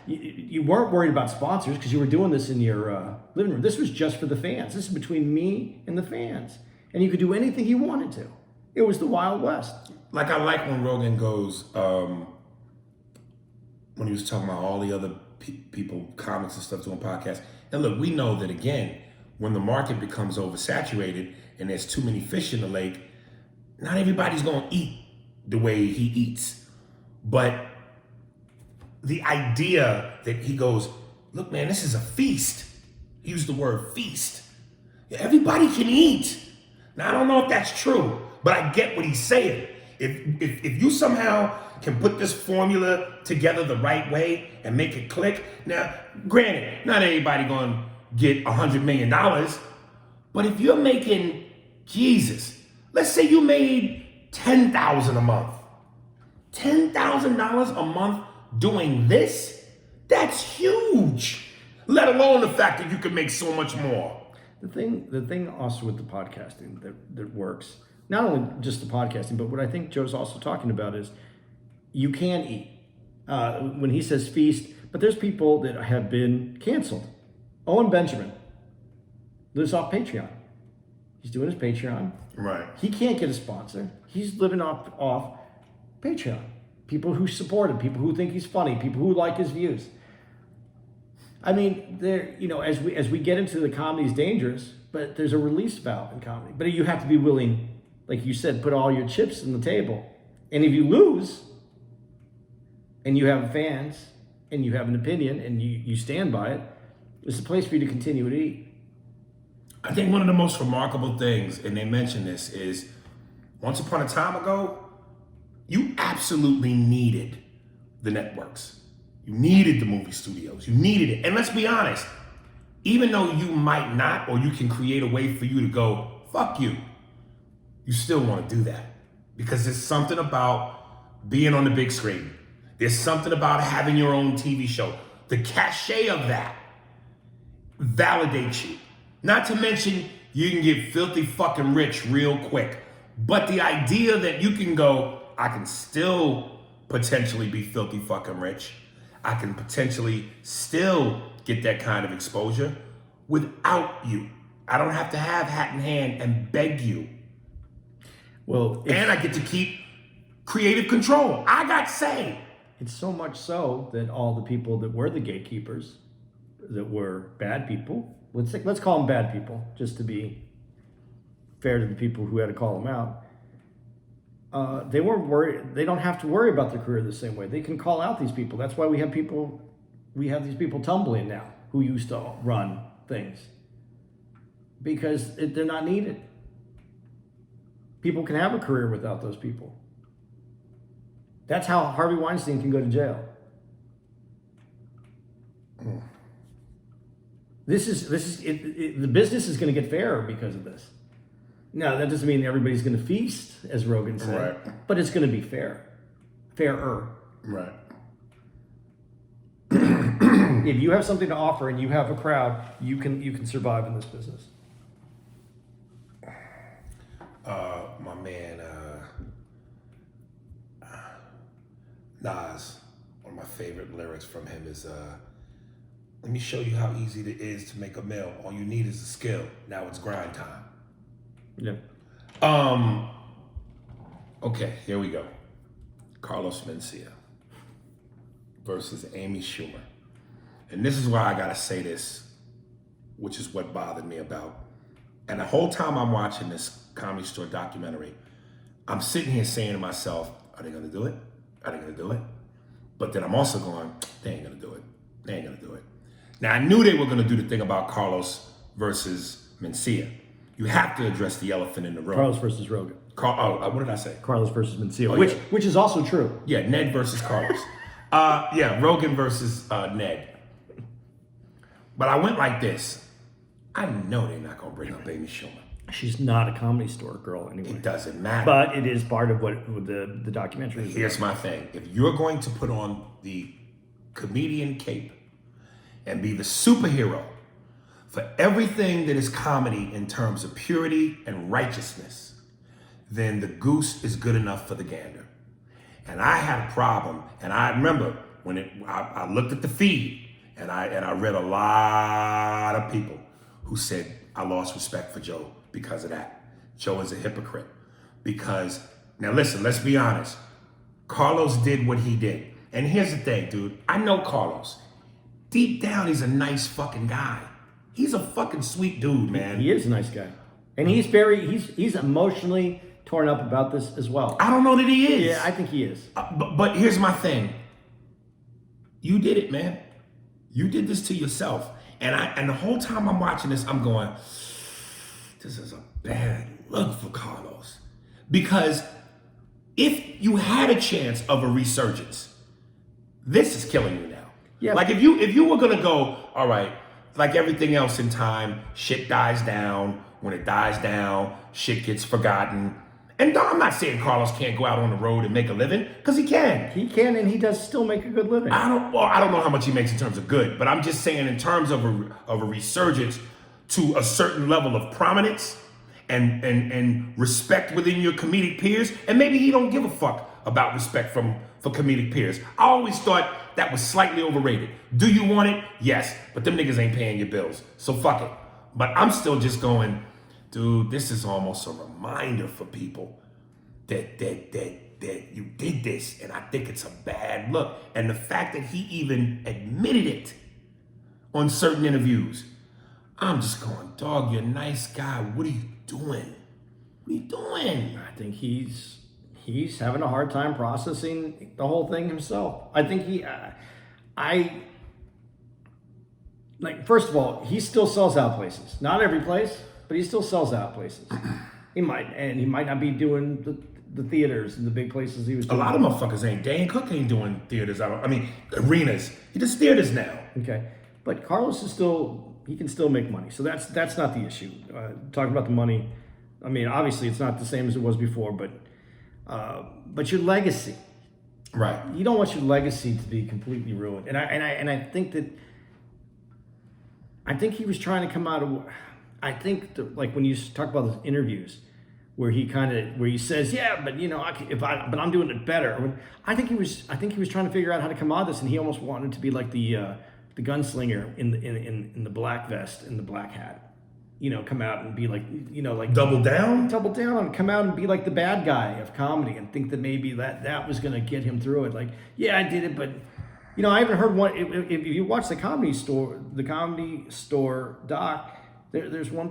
You weren't worried about sponsors because you were doing this in your living room. This was just for the fans. This is between me and the fans, and you could do anything you wanted to. It was the Wild West. Like I like when Rogan goes, when he was talking about all the other people, comics and stuff doing podcasts. And look, we know that again, when the market becomes oversaturated and there's too many fish in the lake, not everybody's gonna eat the way he eats. But the idea that he goes, look, man, this is a feast. He used the word feast. Everybody can eat. Now, I don't know if that's true, but I get what he's saying. If you somehow can put this formula together the right way and make it click. Now, granted, not everybody gonna get $100 million, but if you're making, Jesus, let's say you made $10,000 a month. $10,000 a month doing this, that's huge. Let alone the fact that you can make so much more. The thing also with the podcasting that works, not only just the podcasting, but what I think Joe's also talking about is you can eat. When he says feast, but there's people that have been canceled. Owen Benjamin lives off Patreon. He's doing his Patreon. Right. He can't get a sponsor. He's living off Patreon. People who support him, people who think he's funny, people who like his views. I mean, as we get into the comedy's dangerous, but there's a release valve in comedy. But you have to be willing, like you said, put all your chips on the table. And if you lose, and you have fans, and you have an opinion, and you stand by it, it's a place for you to continue to eat. I think one of the most remarkable things, and they mention this, is once upon a time ago, you absolutely needed the networks. You needed the movie studios. You needed it. And let's be honest, even though you might not, or you can create a way for you to go, fuck you still want to do that. Because there's something about being on the big screen. There's something about having your own TV show. The cachet of that validates you. Not to mention, you can get filthy fucking rich real quick. But the idea that you can go, I can still potentially be filthy fucking rich. I can potentially still get that kind of exposure without you. I don't have to have hat in hand and beg you. Well, And I get to keep creative control. I got say. it's so much so that all the people that were the gatekeepers, that were bad people, let's call them bad people, just to be fair to the people who had to call them out. They weren't worried. They don't have to worry about their career the same way. They can call out these people. That's why we have these people tumbling now who used to run things, because they're not needed. People can have a career without those people. That's how Harvey Weinstein can go to jail. The business is going to get fairer because of this. Now, that doesn't mean everybody's going to feast, as Rogan said, Right. but it's going to be fairer. Right. If you have something to offer and you have a crowd, you can survive in this business. My man, Nas, one of my favorite lyrics from him is, let me show you how easy it is to make a meal. All you need is a skill. Now it's grind time. Yeah. Okay, here we go. Carlos Mencia versus Amy Schumer. And this is why I gotta say this, which is what bothered me about. And the whole time I'm watching this Comedy Store documentary, I'm sitting here saying to myself, are they gonna do it? Are they gonna do it? But then I'm also going, they ain't gonna do it. They ain't gonna do it. Now I knew they were gonna do the thing about Carlos versus Mencia. you have to address the elephant in the room. Carlos versus Rogan. What did I say? Carlos versus Mencia, yeah. which is also true. Yeah, Ned versus Carlos. Rogan versus Ned. But I went like this. I know they're not going to bring up Amy Schumer. She's not a Comedy Store girl anyway. It doesn't matter. But it is part of what the documentary is. Here's my thing. If you're going to put on the comedian cape and be the superhero for everything that is comedy in terms of purity and righteousness, then the goose is good enough for the gander. And I had a problem, and I remember when I looked at the feed, and I read a lot of people who said I lost respect for Joe because of that. Joe is a hypocrite. Because, now listen, let's be honest. Carlos did what he did. And here's the thing, dude. I know Carlos. Deep down, he's a nice fucking guy. He's a fucking sweet dude, man. He is a nice guy. And he's emotionally torn up about this as well. I don't know that he is. Yeah, I think he is. But here's my thing. You did it, man. You did this to yourself. And the whole time I'm watching this, I'm going, this is a bad look for Carlos. Because if you had a chance of a resurgence, this is killing you now. Yeah. Like if you were gonna go, all right, like everything else in time, shit dies down. When it dies down, shit gets forgotten. And I'm not saying Carlos can't go out on the road and make a living, because he can. He can, and he does still make a good living. I don't know how much he makes in terms of good, but I'm just saying in terms of a resurgence to a certain level of prominence and respect within your comedic peers, and maybe he don't give a fuck about respect for comedic peers. I always thought that was slightly overrated. Do you want it? Yes, but them niggas ain't paying your bills, so fuck it. But I'm still just going, dude, this is almost a reminder for people that you did this, and I think it's a bad look. And the fact that he even admitted it on certain interviews, I'm just going, dog, you're a nice guy. What are you doing? What are you doing? I think he's having a hard time processing the whole thing himself. I think first of all, he still sells out places. Not every place, but he still sells out places. He might not be doing the theaters and the big places he was doing. A lot of motherfuckers ain't. Dane Cook ain't doing theaters. Arenas. He does theaters now. Okay. But Carlos is he can still make money. So that's not the issue. Talking about the money, I mean, obviously it's not the same as it was before, but your legacy. Right. You don't want your legacy to be completely ruined. And I think he was trying to come out of, I think like when you talk about those interviews where he says, yeah, but but I'm doing it better. I think he was trying to figure out how to come out of this, and he almost wanted to be like the gunslinger in the black vest and the black hat. Come out and be like double down and come out and be like the bad guy of comedy, and think that maybe that was going to get him through it. Like, yeah, I did it, but I haven't heard one. If you watch the Comedy Store doc, there's one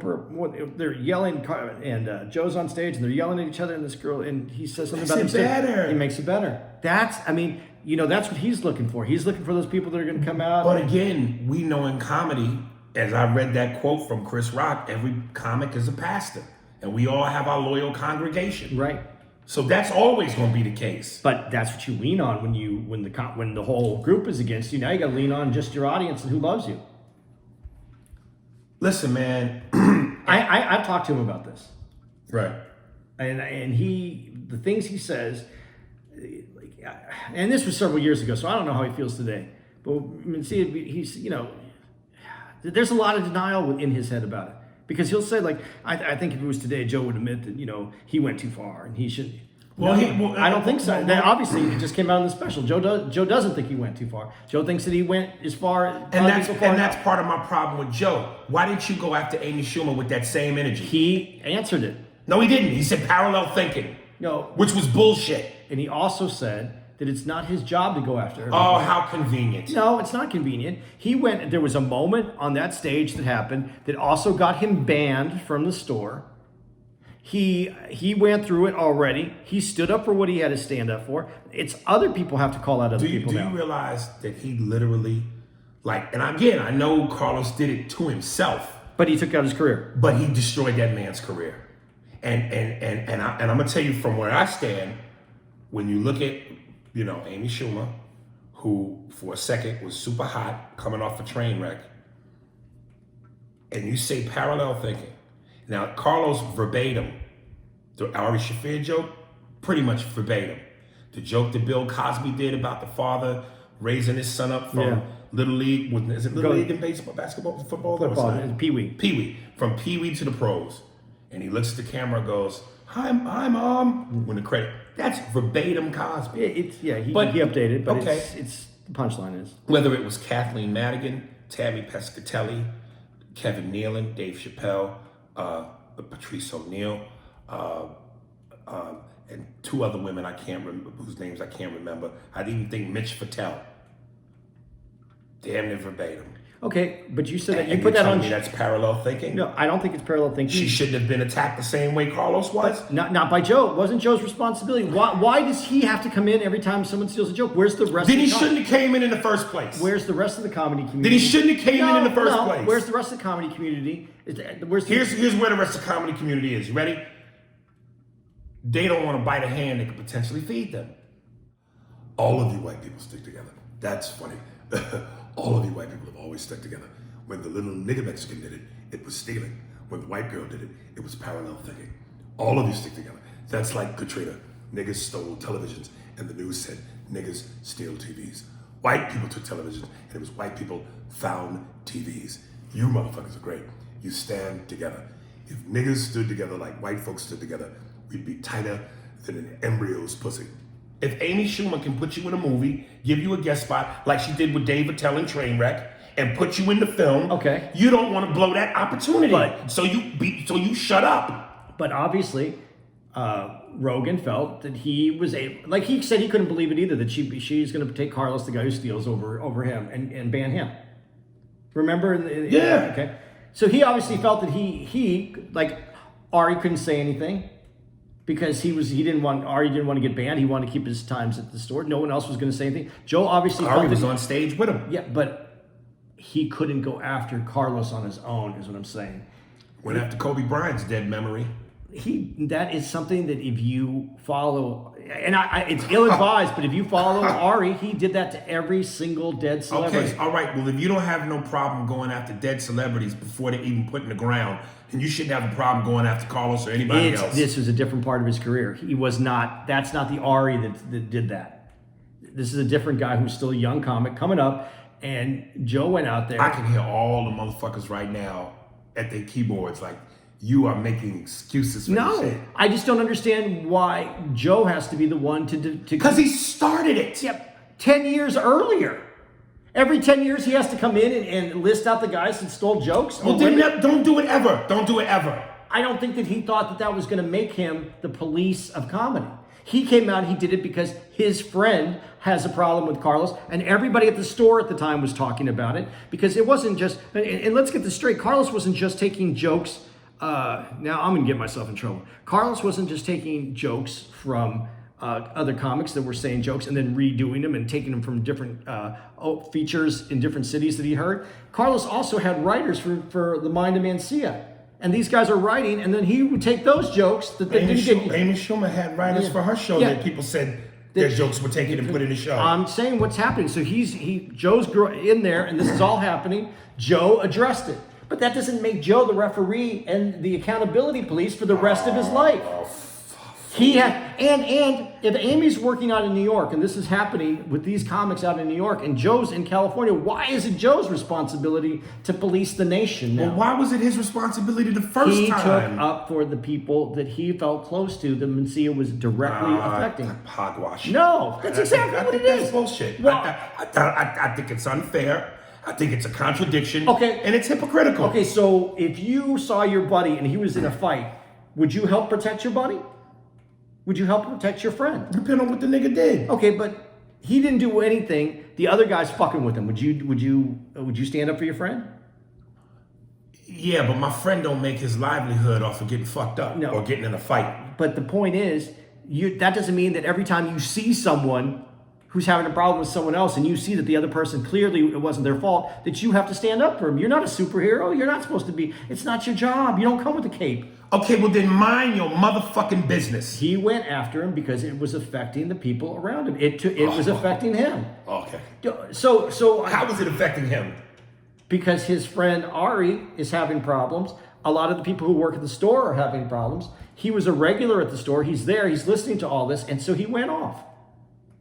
they're yelling, and Joe's on stage and they're yelling at each other, and this girl, and he says something about better. He makes it better. That's what he's looking for. He's looking for those people that are going to come out. But again, we know in comedy, as I read that quote from Chris Rock, every comic is a pastor, and we all have our loyal congregation. Right. So that's always going to be the case. But that's what you lean on when the whole group is against you. Now you got to lean on just your audience and who loves you. Listen, man. I've talked to him about this. Right. And the things he says, and this was several years ago, so I don't know how he feels today. But he's there's a lot of denial in his head about it, because he'll say, like, I think if it was today, Joe would admit that he went too far and he should. I don't think so. Obviously, it just came out in the special. Joe doesn't think he went too far. Joe thinks that he went as far. And that's part of my problem with Joe. Why didn't you go after Amy Schumer with that same energy? He answered it. No, he didn't. He said parallel thinking. No, which was bullshit. And he also said that it's not his job to go after everybody. Oh, how convenient. No, it's not convenient. There was a moment on that stage that happened that also got him banned from the store. He went through it already. He stood up for what he had to stand up for. It's other people have to call out other people now. Do you realize that he literally, and again, I know Carlos did it to himself, But he took out his career. But he destroyed that man's career. And I'm gonna tell you from where I stand, when you look at, Amy Schumer, who for a second was super hot, coming off a train wreck, and you say parallel thinking. Now, Carlos verbatim, the Ari Shaffir joke, pretty much verbatim. The joke that Bill Cosby did about the father raising his son up from Little League, is it Little League in baseball, basketball, football? Pee-wee. Pee-wee, from Pee-wee to the pros. And he looks at the camera and goes, hi, Mom, when the credit. That's verbatim Cosby. He updated, but okay. It's the punchline is. Whether it was Kathleen Madigan, Tammy Pescatelli, Kevin Nealon, Dave Chappelle, Patrice O'Neill, and two other women I can't remember, whose names I can't remember. I'd even think Mitch Patel. Damn near verbatim. Okay, but you said that you And put you're that on. telling me that's parallel thinking? No, I don't think it's parallel thinking. She shouldn't have been attacked the same way Carlos was? Not by Joe. It wasn't Joe's responsibility. Why does he have to come in every time someone steals a joke? Where's the rest? Then of he the shouldn't have came in the first place. Where's the rest of the comedy community? Then he shouldn't have came in the first place. Where's the rest of the comedy community? Here's where the rest of the comedy community is. You ready? They don't want to bite a hand that could potentially feed them. All of you white people stick together. That's funny. All of you white people have always stuck together. When the little nigger Mexican did it, it was stealing. When the white girl did it, it was parallel thinking. All of you stick together. That's like Katrina. Niggas stole televisions, and the news said niggas steal TVs. White people took televisions, and it was white people found TVs. You motherfuckers are great. You stand together. If niggas stood together like white folks stood together, we'd be tighter than an embryo's pussy. If Amy Schumer can put you in a movie, give you a guest spot like she did with Dave Attell in Trainwreck, and put you in the film, okay, you don't want to blow that opportunity. So you shut up. But obviously, Rogan felt that he was like he said he couldn't believe it either that she's going to take Carlos, the guy who steals, over him and ban him. Remember? Yeah. Okay. So he obviously felt that he like Ari couldn't say anything because Ari didn't want to get banned. He wanted to keep his times at the store. No one else was going to say anything. Joe obviously Ari was on stage with him. Yeah, but he couldn't go after Carlos on his own, is what I'm saying. Went after Kobe Bryant's dead memory. That is something that if you follow, and it's ill-advised, but if you follow Ari, he did that to every single dead celebrity. Okay, all right. Well, if you don't have no problem going after dead celebrities before they're even put in the ground, then you shouldn't have a problem going after Carlos or anybody else. This was a different part of his career. He was not. That's not the Ari that did that. This is a different guy who's still a young comic coming up, and Joe went out there. I can hear all the motherfuckers right now at their keyboards like, you are making excuses for this shit. I just don't understand why Joe has to be the one to because he started it. Yep, 10 years earlier. Every 10 years he has to come in and list out the guys that stole jokes. Well, then don't do it ever. Don't do it ever. I don't think that he thought that was going to make him the police of comedy. He came out and he did it because his friend has a problem with Carlos, and everybody at the store at the time was talking about it because it wasn't just, and let's get this straight, Carlos wasn't just taking jokes. Now I'm going to get myself in trouble. Carlos wasn't just taking jokes from other comics that were saying jokes and then redoing them and taking them from different features in different cities that he heard. Carlos also had writers for The Mind of Mancia. And these guys are writing, and then he would take those jokes that they didn't get. Amy Schumer had writers for her show that people said their jokes were taken and put in the show. I'm saying what's happening. So Joe's in there, and this is all happening. Joe addressed it. But that doesn't make Joe the referee and the accountability police for the rest of his life. He had, and if Amy's working out in New York, and this is happening with these comics out in New York, and Joe's in California, why is it Joe's responsibility to police the nation now? Well, why was it his responsibility the first time? He took up for the people that he felt close to, that Mencia was directly affecting. Hogwash. No, that's exactly what it is. That's bullshit. Well, I think it's unfair. I think it's a contradiction. Okay. And it's hypocritical. Okay, so if you saw your buddy and he was in a fight, would you help protect your buddy? Would you help protect your friend? Depending on what the nigga did. Okay, but he didn't do anything. The other guy's fucking with him. Would you stand up for your friend? Yeah, but my friend don't make his livelihood off of getting fucked up or getting in a fight. But the point is, that doesn't mean that every time you see someone who's having a problem with someone else, and you see that the other person clearly it wasn't their fault, that you have to stand up for him. You're not a superhero. You're not supposed to be. It's not your job. You don't come with a cape. Okay, well then mind your motherfucking business. He went after him because it was affecting the people around him. It was affecting him. Okay. So How was it affecting him? Because his friend Ari is having problems. A lot of the people who work at the store are having problems. He was a regular at the store. He's there. He's listening to all this, and so he went off.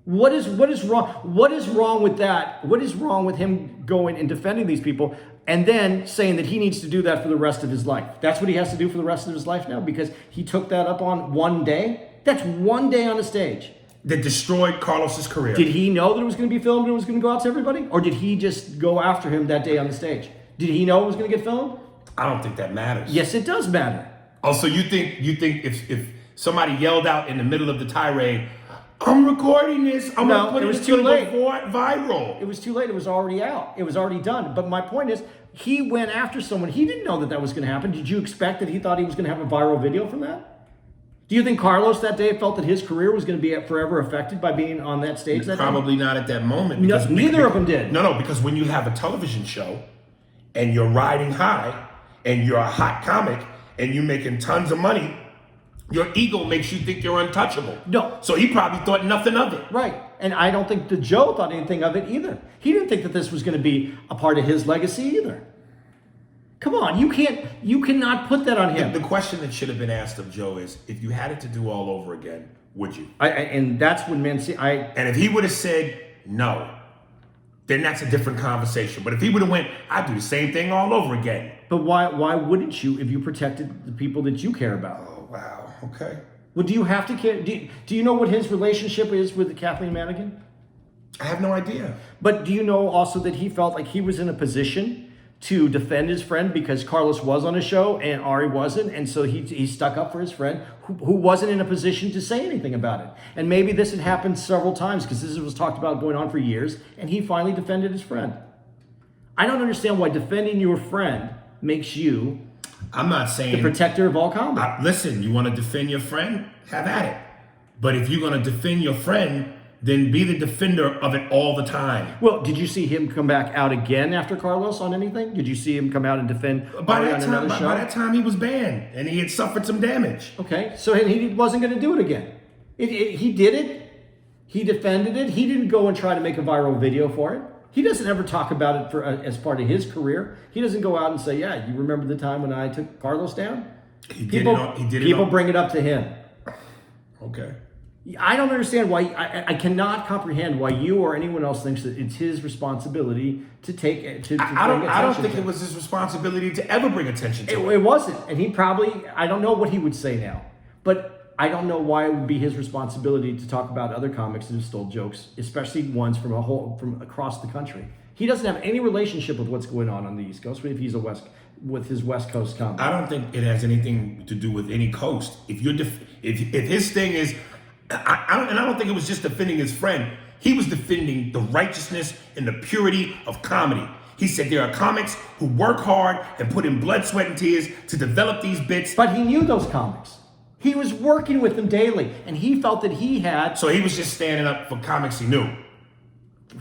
What is wrong? What is wrong with that? What is wrong with him going and defending these people and then saying that he needs to do that for the rest of his life? That's what he has to do for the rest of his life now because he took that up on one day. That's one day on the stage. That destroyed Carlos's career. Did he know that it was going to be filmed and it was going to go out to everybody? Or did he just go after him that day on the stage? Did he know it was going to get filmed? I don't think that matters. Yes, it does matter. Oh, so you think if somebody yelled out in the middle of the tirade, I'm recording this, I'm gonna put it was too late. Viral. It was too late. It was already out. It was already done. But my point is, he went after someone. He didn't know that was going to happen. Did you expect that he thought he was going to have a viral video from that? Do you think Carlos that day felt that his career was going to be forever affected by being on that stage that Probably day? not at that moment. No, neither of them did. No, because when you have a television show and you're riding high and you're a hot comic and you're making tons of money, your ego makes you think you're untouchable. No. So he probably thought nothing of it. Right. And I don't think that Joe thought anything of it either. He didn't think that this was going to be a part of his legacy either. Come on, you cannot put that on him. The question that should have been asked of Joe is, if you had it to do all over again, would you? And that's when men see. And if he would have said no, then that's a different conversation. But if he would have went, I'd do the same thing all over again. But why wouldn't you if you protected the people that you care about? Oh, wow. Okay. Well, do you have to care? Do you know what his relationship is with Kathleen Madigan? I have no idea. But do you know also that he felt like he was in a position to defend his friend because Carlos was on a show and Ari wasn't, and so he stuck up for his friend who wasn't in a position to say anything about it. And maybe this had happened several times because this was talked about going on for years, and he finally defended his friend. I don't understand why defending your friend makes you I'm not saying the protector of all comedy. Listen, you want to defend your friend? Have at it. But if you're going to defend your friend, then be the defender of it all the time. Well, did you see him come back out again after Carlos on anything? Did you see him come out and defend Ari on another show? By that time, he was banned, and he had suffered some damage. Okay, so he wasn't going to do it again. He did it. He defended it. He didn't go and try to make a viral video for it. He doesn't ever talk about it as part of his career. He doesn't go out and say, yeah, you remember the time when I took Carlos down? People bring it up to him. Okay. I don't understand why. I cannot comprehend why you or anyone else thinks that it's his responsibility to take it. I don't think it was his responsibility to ever bring attention to it. It wasn't, and he probably. I don't know what he would say now, but I don't know why it would be his responsibility to talk about other comics that have stole jokes, especially ones from across the country. He doesn't have any relationship with what's going on the East Coast. If he's with his West Coast comic, I don't think it has anything to do with any coast. If his thing is. I don't think it was just defending his friend. He was defending the righteousness and the purity of comedy. He said there are comics who work hard and put in blood, sweat, and tears to develop these bits. But he knew those comics. He was working with them daily, and he felt that he had... So he was just standing up for comics he knew.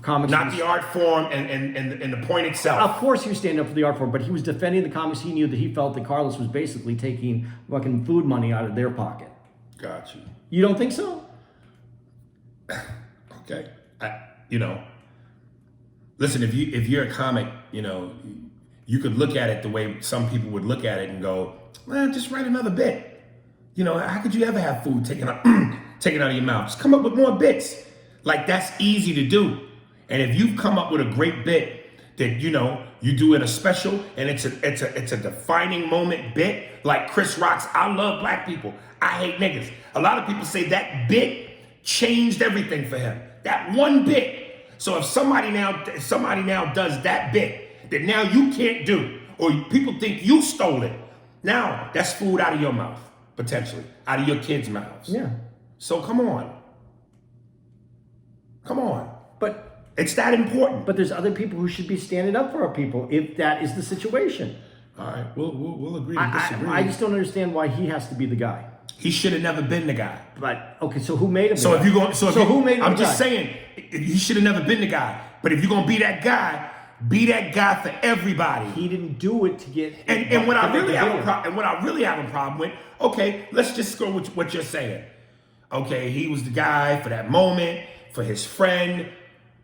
Not the art form and the point itself. Of course he was standing up for the art form, but he was defending the comics he knew that he felt that Carlos was basically taking fucking food money out of their pocket. Got you. You don't think so? Okay. Listen, if you're a comic, you could look at it the way some people would look at it and go, well, just write another bit. How could you ever have food taken out of your mouth? Just come up with more bits. Like, that's easy to do. And if you've come up with a great bit that, you do in a special and it's a defining moment bit, like Chris Rock's I Love Black People, I Hate Niggas. A lot of people say that bit changed everything for him. That one bit. So if somebody now does that bit that now you can't do, or people think you stole it, now that's food out of your mouth, potentially, out of your kids' mouths. Yeah. So come on. But it's that important. But there's other people who should be standing up for our people if that is the situation. All right, we'll agree to disagree. I just don't understand why he has to be the guy. He should have never been the guy. But okay, so who made him? So the if guy? you're going, who made him? I'm the just guy? saying, he should have never been the guy. But if you're gonna be that guy for everybody. He didn't do it to get. And what I really have a problem with, okay, let's just go with what you're saying. Okay, he was the guy for that moment, for his friend,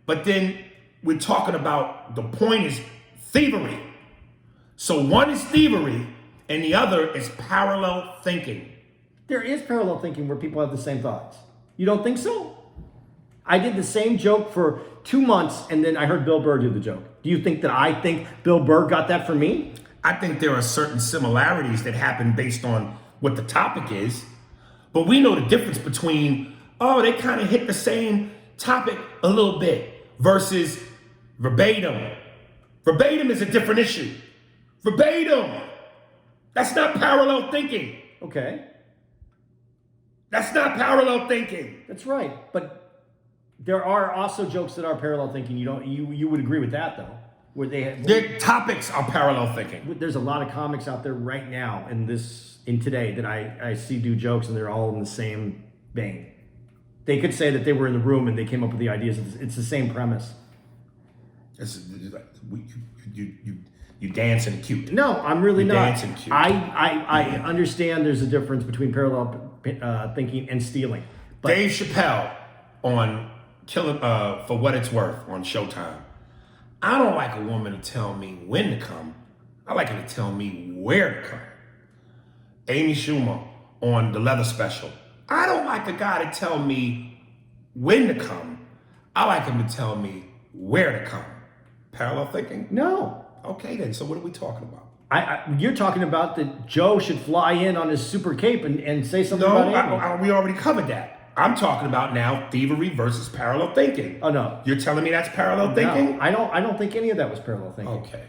but then we're talking about the point is thievery. So one is thievery, and the other is parallel thinking. There is parallel thinking where people have the same thoughts. You don't think so? I did the same joke for 2 months, and then I heard Bill Burr do the joke. Do you think that I think Bill Burr got that from me? I think there are certain similarities that happen based on what the topic is, but we know the difference between, they kind of hit the same topic a little bit versus verbatim. Verbatim is a different issue. Verbatim. That's not parallel thinking. Okay. That's not parallel thinking. That's right. But there are also jokes that are parallel thinking. You would agree with that though. Where their topics are parallel thinking. There's a lot of comics out there right now in today that I see do jokes and they're all in the same vein. They could say that they were in the room and they came up with the ideas. It's the same premise. You dance and cute. No, I'm really not. Dancing cute. I understand there's a difference between parallel thinking and stealing. But Dave Chappelle on Killing For What It's Worth on Showtime. I don't like a woman to tell me when to come. I like her to tell me where to come. Amy Schumer on The Leather Special. I don't like a guy to tell me when to come. I like him to tell me where to come. Parallel thinking? No. Okay then, so what are we talking about? You're talking about that Joe should fly in on his super cape and say something about we already covered that. I'm talking about now thievery versus parallel thinking. Oh no. You're telling me that's parallel thinking? No, I don't think any of that was parallel thinking. Okay.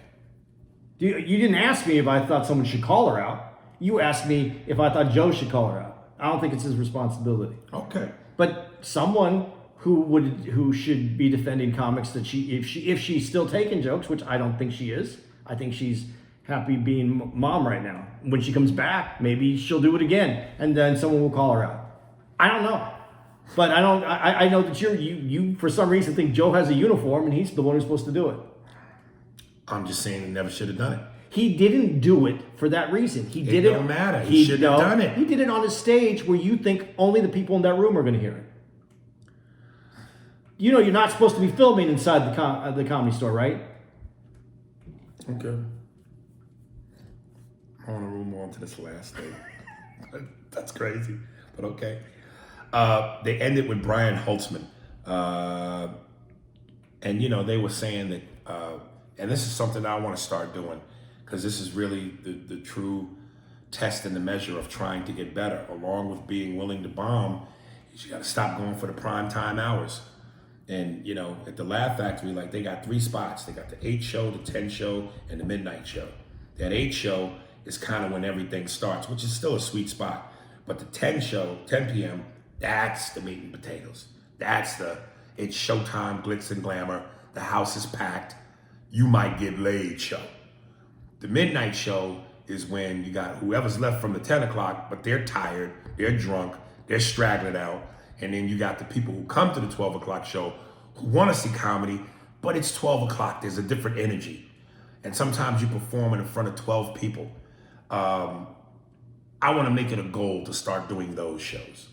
You didn't ask me if I thought someone should call her out. You asked me if I thought Joe should call her out. I don't think it's his responsibility. Okay. But someone who should be defending comics that if she's still taking jokes, which I don't think she is. I think she's happy being mom right now. When she comes back, maybe she'll do it again, and then someone will call her out. I don't know, but I know that you for some reason think Joe has a uniform and he's the one who's supposed to do it. I'm just saying he never should have done it. He didn't do it for that reason. He did it. It don't matter. He shouldn't have done it. He did it on a stage where you think only the people in that room are going to hear it. You know, you're not supposed to be filming inside the Comedy Store, right? Okay. I want to move on to this last thing. That's crazy, but okay. They ended with Brian Holtzman. And, they were saying that, and this is something I want to start doing, because this is really the true test and the measure of trying to get better. Along with being willing to bomb, you got to stop going for the prime time hours. And, at the Laugh Factory, they got 3 spots. They got the 8 show, the 10 show, and the midnight show. That 8 show is kind of when everything starts, which is still a sweet spot. But the 10 show, 10 p.m., that's the meat and potatoes. It's showtime, glitz and glamour. The house is packed. You might get laid show. The midnight show is when you got whoever's left from the 10 o'clock, but they're tired, they're drunk, they're straggling out. And then you got the people who come to the 12 o'clock show who want to see comedy, but it's 12 o'clock. There's a different energy. And sometimes you perform in front of 12 people. I want to make it a goal to start doing those shows.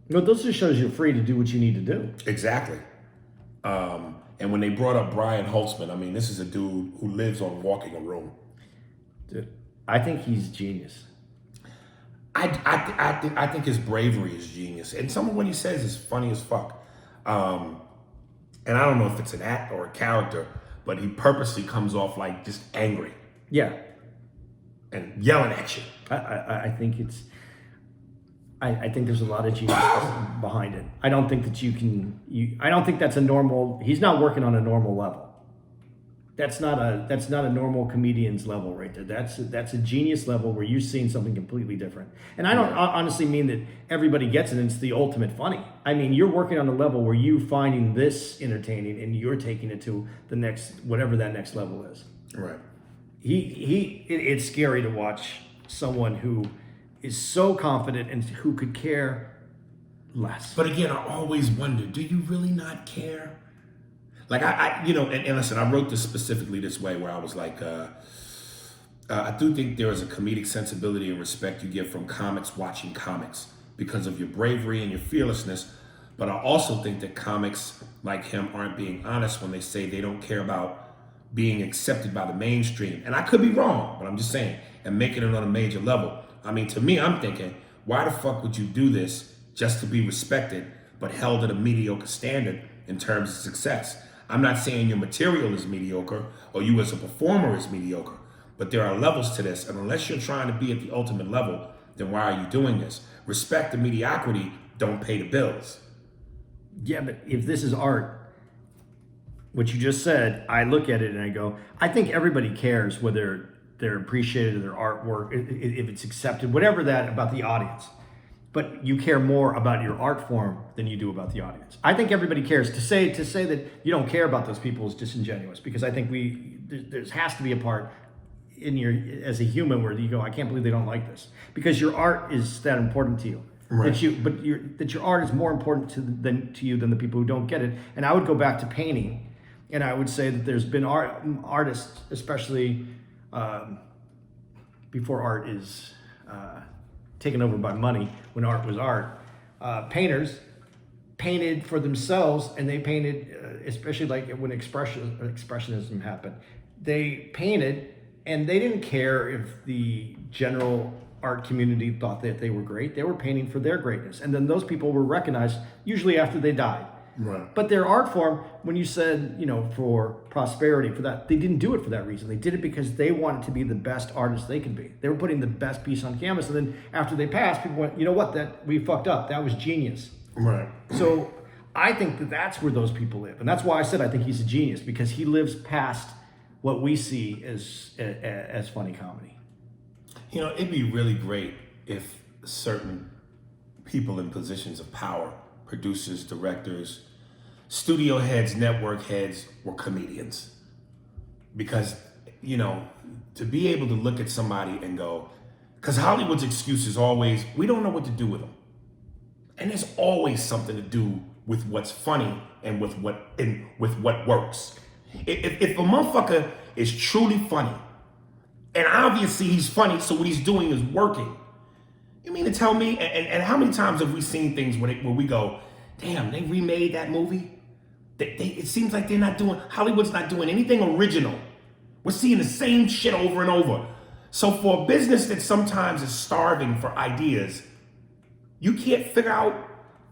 No, those just shows you're free to do what you need to do. Exactly. And when they brought up Brian Holtzman, this is a dude who lives on walking a room. Dude, I think he's genius. I think his bravery is genius. And some of what he says is funny as fuck. And I don't know if it's an act or a character, but he purposely comes off like just angry. Yeah. And yelling at you. I think it's... I think there's a lot of genius behind it. I don't think that I don't think that's a normal... He's not working on a normal level. That's not a normal comedian's level right there. That's a genius level where you're seeing something completely different. And I don't honestly mean that everybody gets it and it's the ultimate funny. I mean, you're working on a level where you're finding this entertaining and you're taking it to the next, whatever that next level is. Right. It's scary to watch someone who is so confident and who could care less. But again, I always wonder, do you really not care? Like and listen, I wrote this specifically this way where I was like, I do think there is a comedic sensibility and respect you get from comics watching comics because of your bravery and your fearlessness. But I also think that comics like him aren't being honest when they say they don't care about being accepted by the mainstream. And I could be wrong, but I'm just saying, and making it on a major level. I mean, to me, I'm thinking, why the fuck would you do this just to be respected, but held at a mediocre standard in terms of success? I'm not saying your material is mediocre or you as a performer is mediocre, but there are levels to this. And unless you're trying to be at the ultimate level, then why are you doing this? Respect and mediocrity don't pay the bills. Yeah, but if this is art, what you just said, I look at it and I go, I think everybody cares whether they're appreciated or their artwork, if it's accepted, whatever that about the audience. But you care more about your art form than you do about the audience. I think everybody cares. To say that you don't care about those people is disingenuous, because I think there has to be a part in your as a human where you go, I can't believe they don't like this, because your art is that important to you. Right. That your art is more important to you than the people who don't get it. And I would go back to painting, and I would say that there's been artists, especially before art is taken over by money, when art was art, painters painted for themselves, and they painted, especially like when expressionism happened, they painted and they didn't care if the general art community thought that they were great. They were painting for their greatness, and then those people were recognized usually after they died. Right. But their art form, when you said, for prosperity, for that, they didn't do it for that reason. They did it because they wanted to be the best artists they could be. They were putting the best piece on canvas, and then after they passed, people went, you know what, that we fucked up. That was genius. Right. So I think that that's where those people live, and that's why I said I think he's a genius, because he lives past what we see as funny comedy. It'd be really great if certain people in positions of power, producers, directors, studio heads, network heads, were comedians. Because, to be able to look at somebody and go, because Hollywood's excuse is always, we don't know what to do with them. And there's always something to do with what's funny and with what works. If a motherfucker is truly funny, and obviously he's funny, so what he's doing is working. You mean to tell me, and how many times have we seen things where we go, damn, they remade that movie? It seems like Hollywood's not doing anything original. We're seeing the same shit over and over. So for a business that sometimes is starving for ideas, you can't figure out,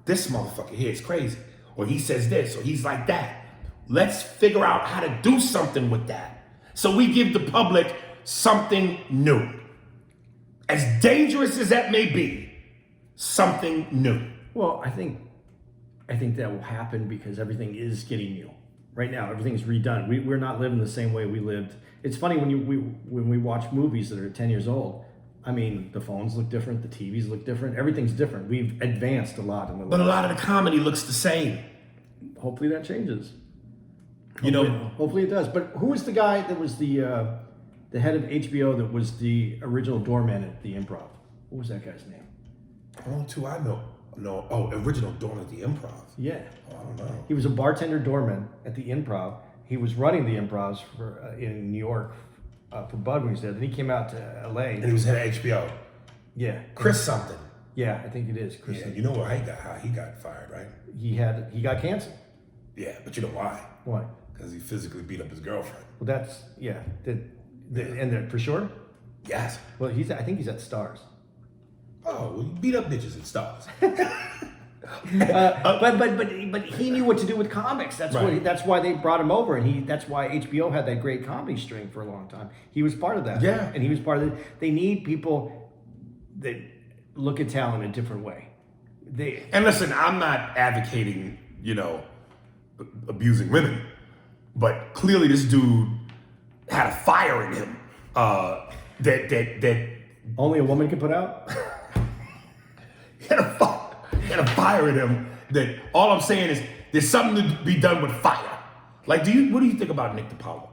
this motherfucker here is crazy, or he says this, or he's like that. Let's figure out how to do something with that. So we give the public something new. As dangerous as that may be, something new. Well, I think that will happen because everything is getting new. Right now, everything's redone. We're not living the same way we lived. It's funny when we watch movies that are 10 years old. I mean, the phones look different, the TVs look different, everything's different. We've advanced a lot in the. But a lot of the comedy looks the same. Hopefully that changes. Hopefully it does. But who was the guy that was the head of HBO that was the original doorman at the Improv? What was that guy's name? Only two I know. No, original doorman at the Improv. Yeah. Oh, I don't know. He was a bartender doorman at the Improv. He was running the Improvs in New York for Bud when he was there. Then he came out to LA. And he was head of HBO. Yeah. Chris something. Yeah, I think it is. Chris. Yeah, you know how he got fired, right? He got canceled. Yeah, but you know why? Why? Because he physically beat up his girlfriend. Well, that's for sure. Yes. Well, I think he's at Stars. Oh, well, you beat up bitches and stars. But he knew what to do with comics. That's right. That's why they brought him over, and that's why HBO had that great comedy string for a long time. He was part of that. Yeah. And he was part of it. They need people that look at talent in a different way. And listen, I'm not advocating, abusing women, but clearly this dude had a fire in him that only a woman can put out. He had a fire in him that all I'm saying is there's something to be done with fire. Like, what do you think about Nick DiPaolo?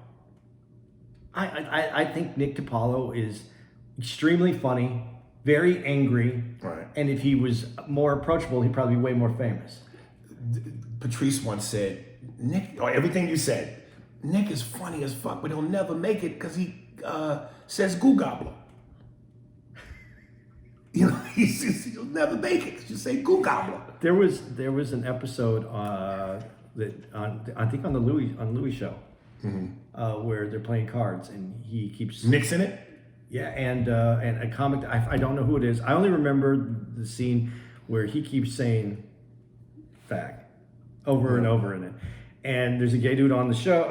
I think Nick DiPaolo is extremely funny, very angry. Right. And if he was more approachable, he'd probably be way more famous. Patrice once said, Nick, or everything you said, Nick is funny as fuck, but he'll never make it because he says goo gobbler. You know, he'll never make it because you say goo gobbler. There was an episode I think on the Louis show, where they're playing cards and he keeps Nick's in it. Yeah, and a comic I don't know who it is. I only remember the scene where he keeps saying "fag" over and over in it. And there's a gay dude on the show.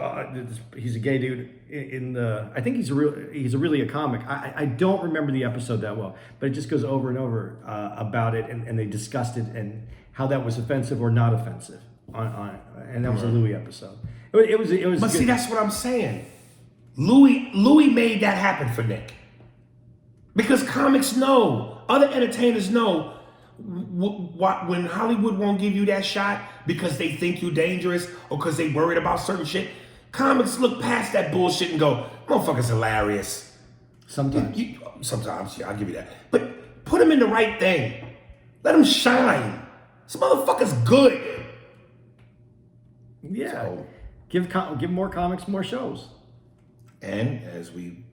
He's a gay dude in the. I think he's really a comic. I don't remember the episode that well, but it just goes over and over about it, and they discussed it and how that was offensive or not offensive and that was a Louis episode. It was. But see, that's what I'm saying. Louis made that happen for Nick because comics know, other entertainers know. When Hollywood won't give you that shot because they think you're dangerous or because they worried about certain shit, comics look past that bullshit and go, motherfucker's hilarious. Sometimes. Sometimes, yeah, I'll give you that. But put him in the right thing. Let him shine. This motherfucker's good. Yeah. So, give more comics more shows. And as we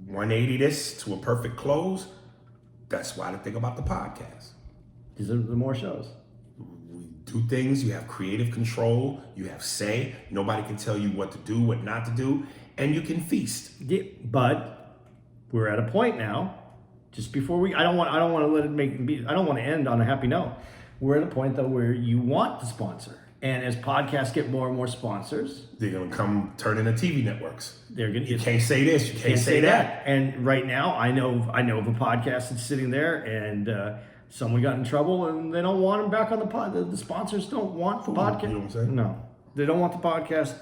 180 this to a perfect close, that's why I think about the podcast. These are the more shows. We do things, you have creative control, you have say, nobody can tell you what to do, what not to do, and you can feast. Yeah, but we're at a point now, just before I don't want to let it I don't want to end on a happy note. We're at a point though where you want to sponsor. And as podcasts get more and more sponsors, they're gonna come turn into TV networks. You can't say this, you can't say that. And right now, I know of a podcast that's sitting there, and someone got in trouble, and they don't want him back on the pod. The sponsors don't want the podcast. You know what I'm saying? No, they don't want the podcast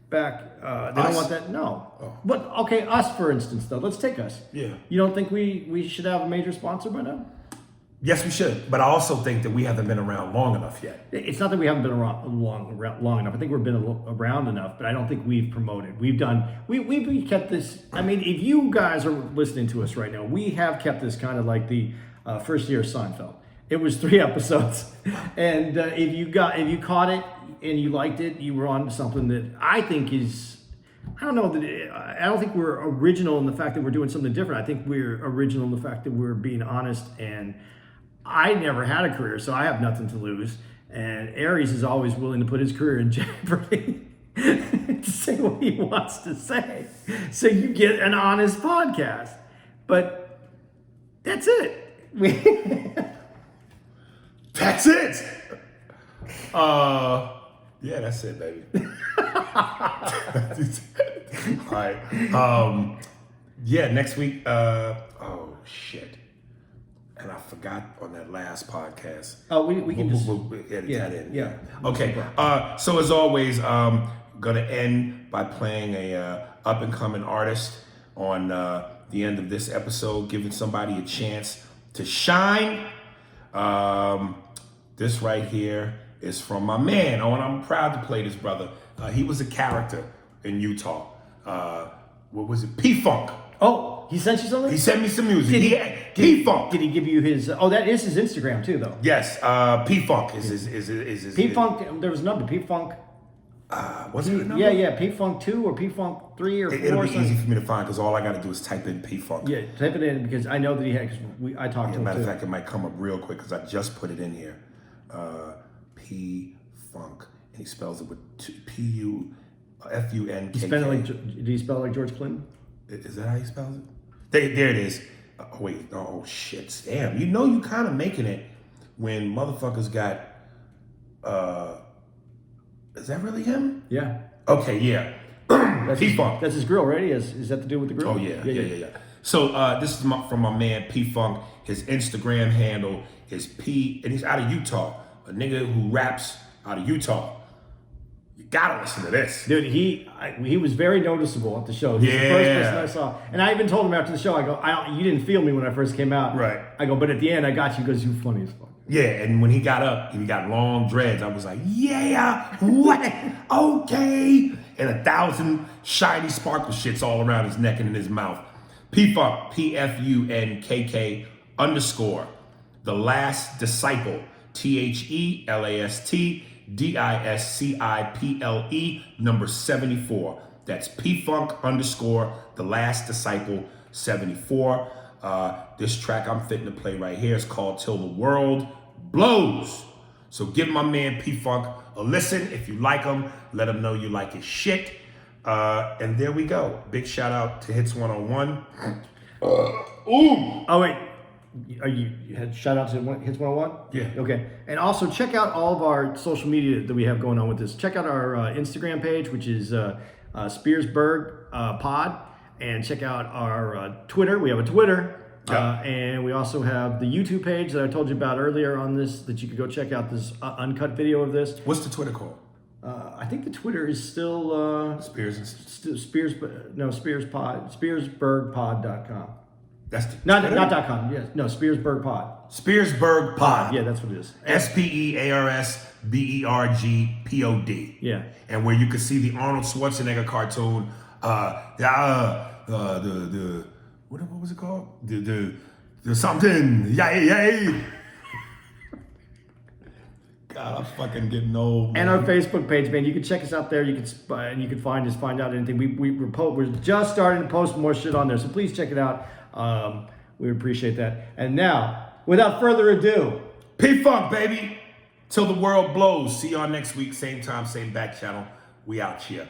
back. They don't want that. No. Oh. But okay, us for instance, though. Let's take us. Yeah. You don't think we should have a major sponsor by now? Yes, we should. But I also think that we haven't been around long enough yet. It's not that we haven't been around long enough. I think we've been around enough, but I don't think we've promoted. We've kept this. I mean, if you guys are listening to us right now, we have kept this kind of like the first year of Seinfeld. It was 3 episodes, and if you caught it and you liked it, you were on something that I think is. I don't know I don't think we're original in the fact that we're doing something different. I think we're original in the fact that we're being honest, and I never had a career, so I have nothing to lose. And Aries is always willing to put his career in jeopardy to say what he wants to say. So you get an honest podcast. But that's it. That's it. Yeah, that's it, baby. All right. Yeah, next week. Oh shit. And I forgot on that last podcast. Oh, we can we'll edit that in. Yeah. Okay. So as always, gonna end by playing a up and coming artist on the end of this episode, giving somebody a chance to shine. This right here is from my man. Oh, and I'm proud to play this brother. He was a character in Utah. What was it? P-Funk. Oh, he sent you something? He sent me some music. P-Funk. Did he give you his? Oh, that is his Instagram too, though. Yes. P-Funk is his. P-Funk. There was a number. P-Funk. Was it a number? Yeah. P-Funk 2 or P-Funk 3 or 4. It'll be easy for me to find because all I got to do is type in P-Funk. Yeah, type it in because I know that he had. I talked to him. Matter of too. fact, it might come up real quick because I just put it in here. P-Funk, and he spells it with P-U-F-U-N-K-K. Did he spell it like George Clinton? Is that how he spells it? There it is. Wait, oh shit, damn. You know you kind of making it when motherfuckers got, is that really him? Yeah. Okay, yeah. P-Funk. That's his grill, right? Is that to do with the grill? Oh, yeah. So this is from my man P-Funk. His Instagram handle is P, and he's out of Utah. A nigga who raps out of Utah. You gotta listen to this. Dude, he was very noticeable at the show. He's the first person I saw. And I even told him after the show, I go, you didn't feel me when I first came out. Right. I go, but at the end, I got you because you're funny as fuck. Yeah, and when he got up, he got long dreads. I was like, yeah, what? Okay. And 1,000 shiny sparkle shits all around his neck and in his mouth. P-Funk, P-F-U-N-K-K. underscore the last disciple, THELASTDISCIPLE number 74. That's P-Funk underscore the last disciple 74. This track I'm fitting to play right here is called Till the World Blows. So give my man P-Funk a listen. If you like him, let him know you like his shit. And there we go. Big shout out to Hits 101. Oh, wait. You had shout out to Hits 101? Yeah. Okay. And also check out all of our social media that we have going on with this. Check out our Instagram page, which is Spearsburg Pod. And check out our Twitter. We have a Twitter. And we also have the YouTube page that I told you about earlier on this, that you could go check out this uncut video of this. What's the Twitter called? I think the Twitter is still SpearsBurgPod.com. That's the Not Twitter? not .com. Yes, no, Spearsburg Pod. Spearsburg Pod. Yeah, that's what it is. SPEARSBERGPOD. Yeah. And where you can see the Arnold Schwarzenegger cartoon. What was it called? The something. Yay. God, I'm fucking getting old. And our Facebook page, man. You can check us out there. You can find out anything. We're just starting to post more shit on there, so please check it out. We would appreciate that. And now, without further ado, P-Funk, baby. Till the world blows. See y'all next week, same time, same back channel. We out here.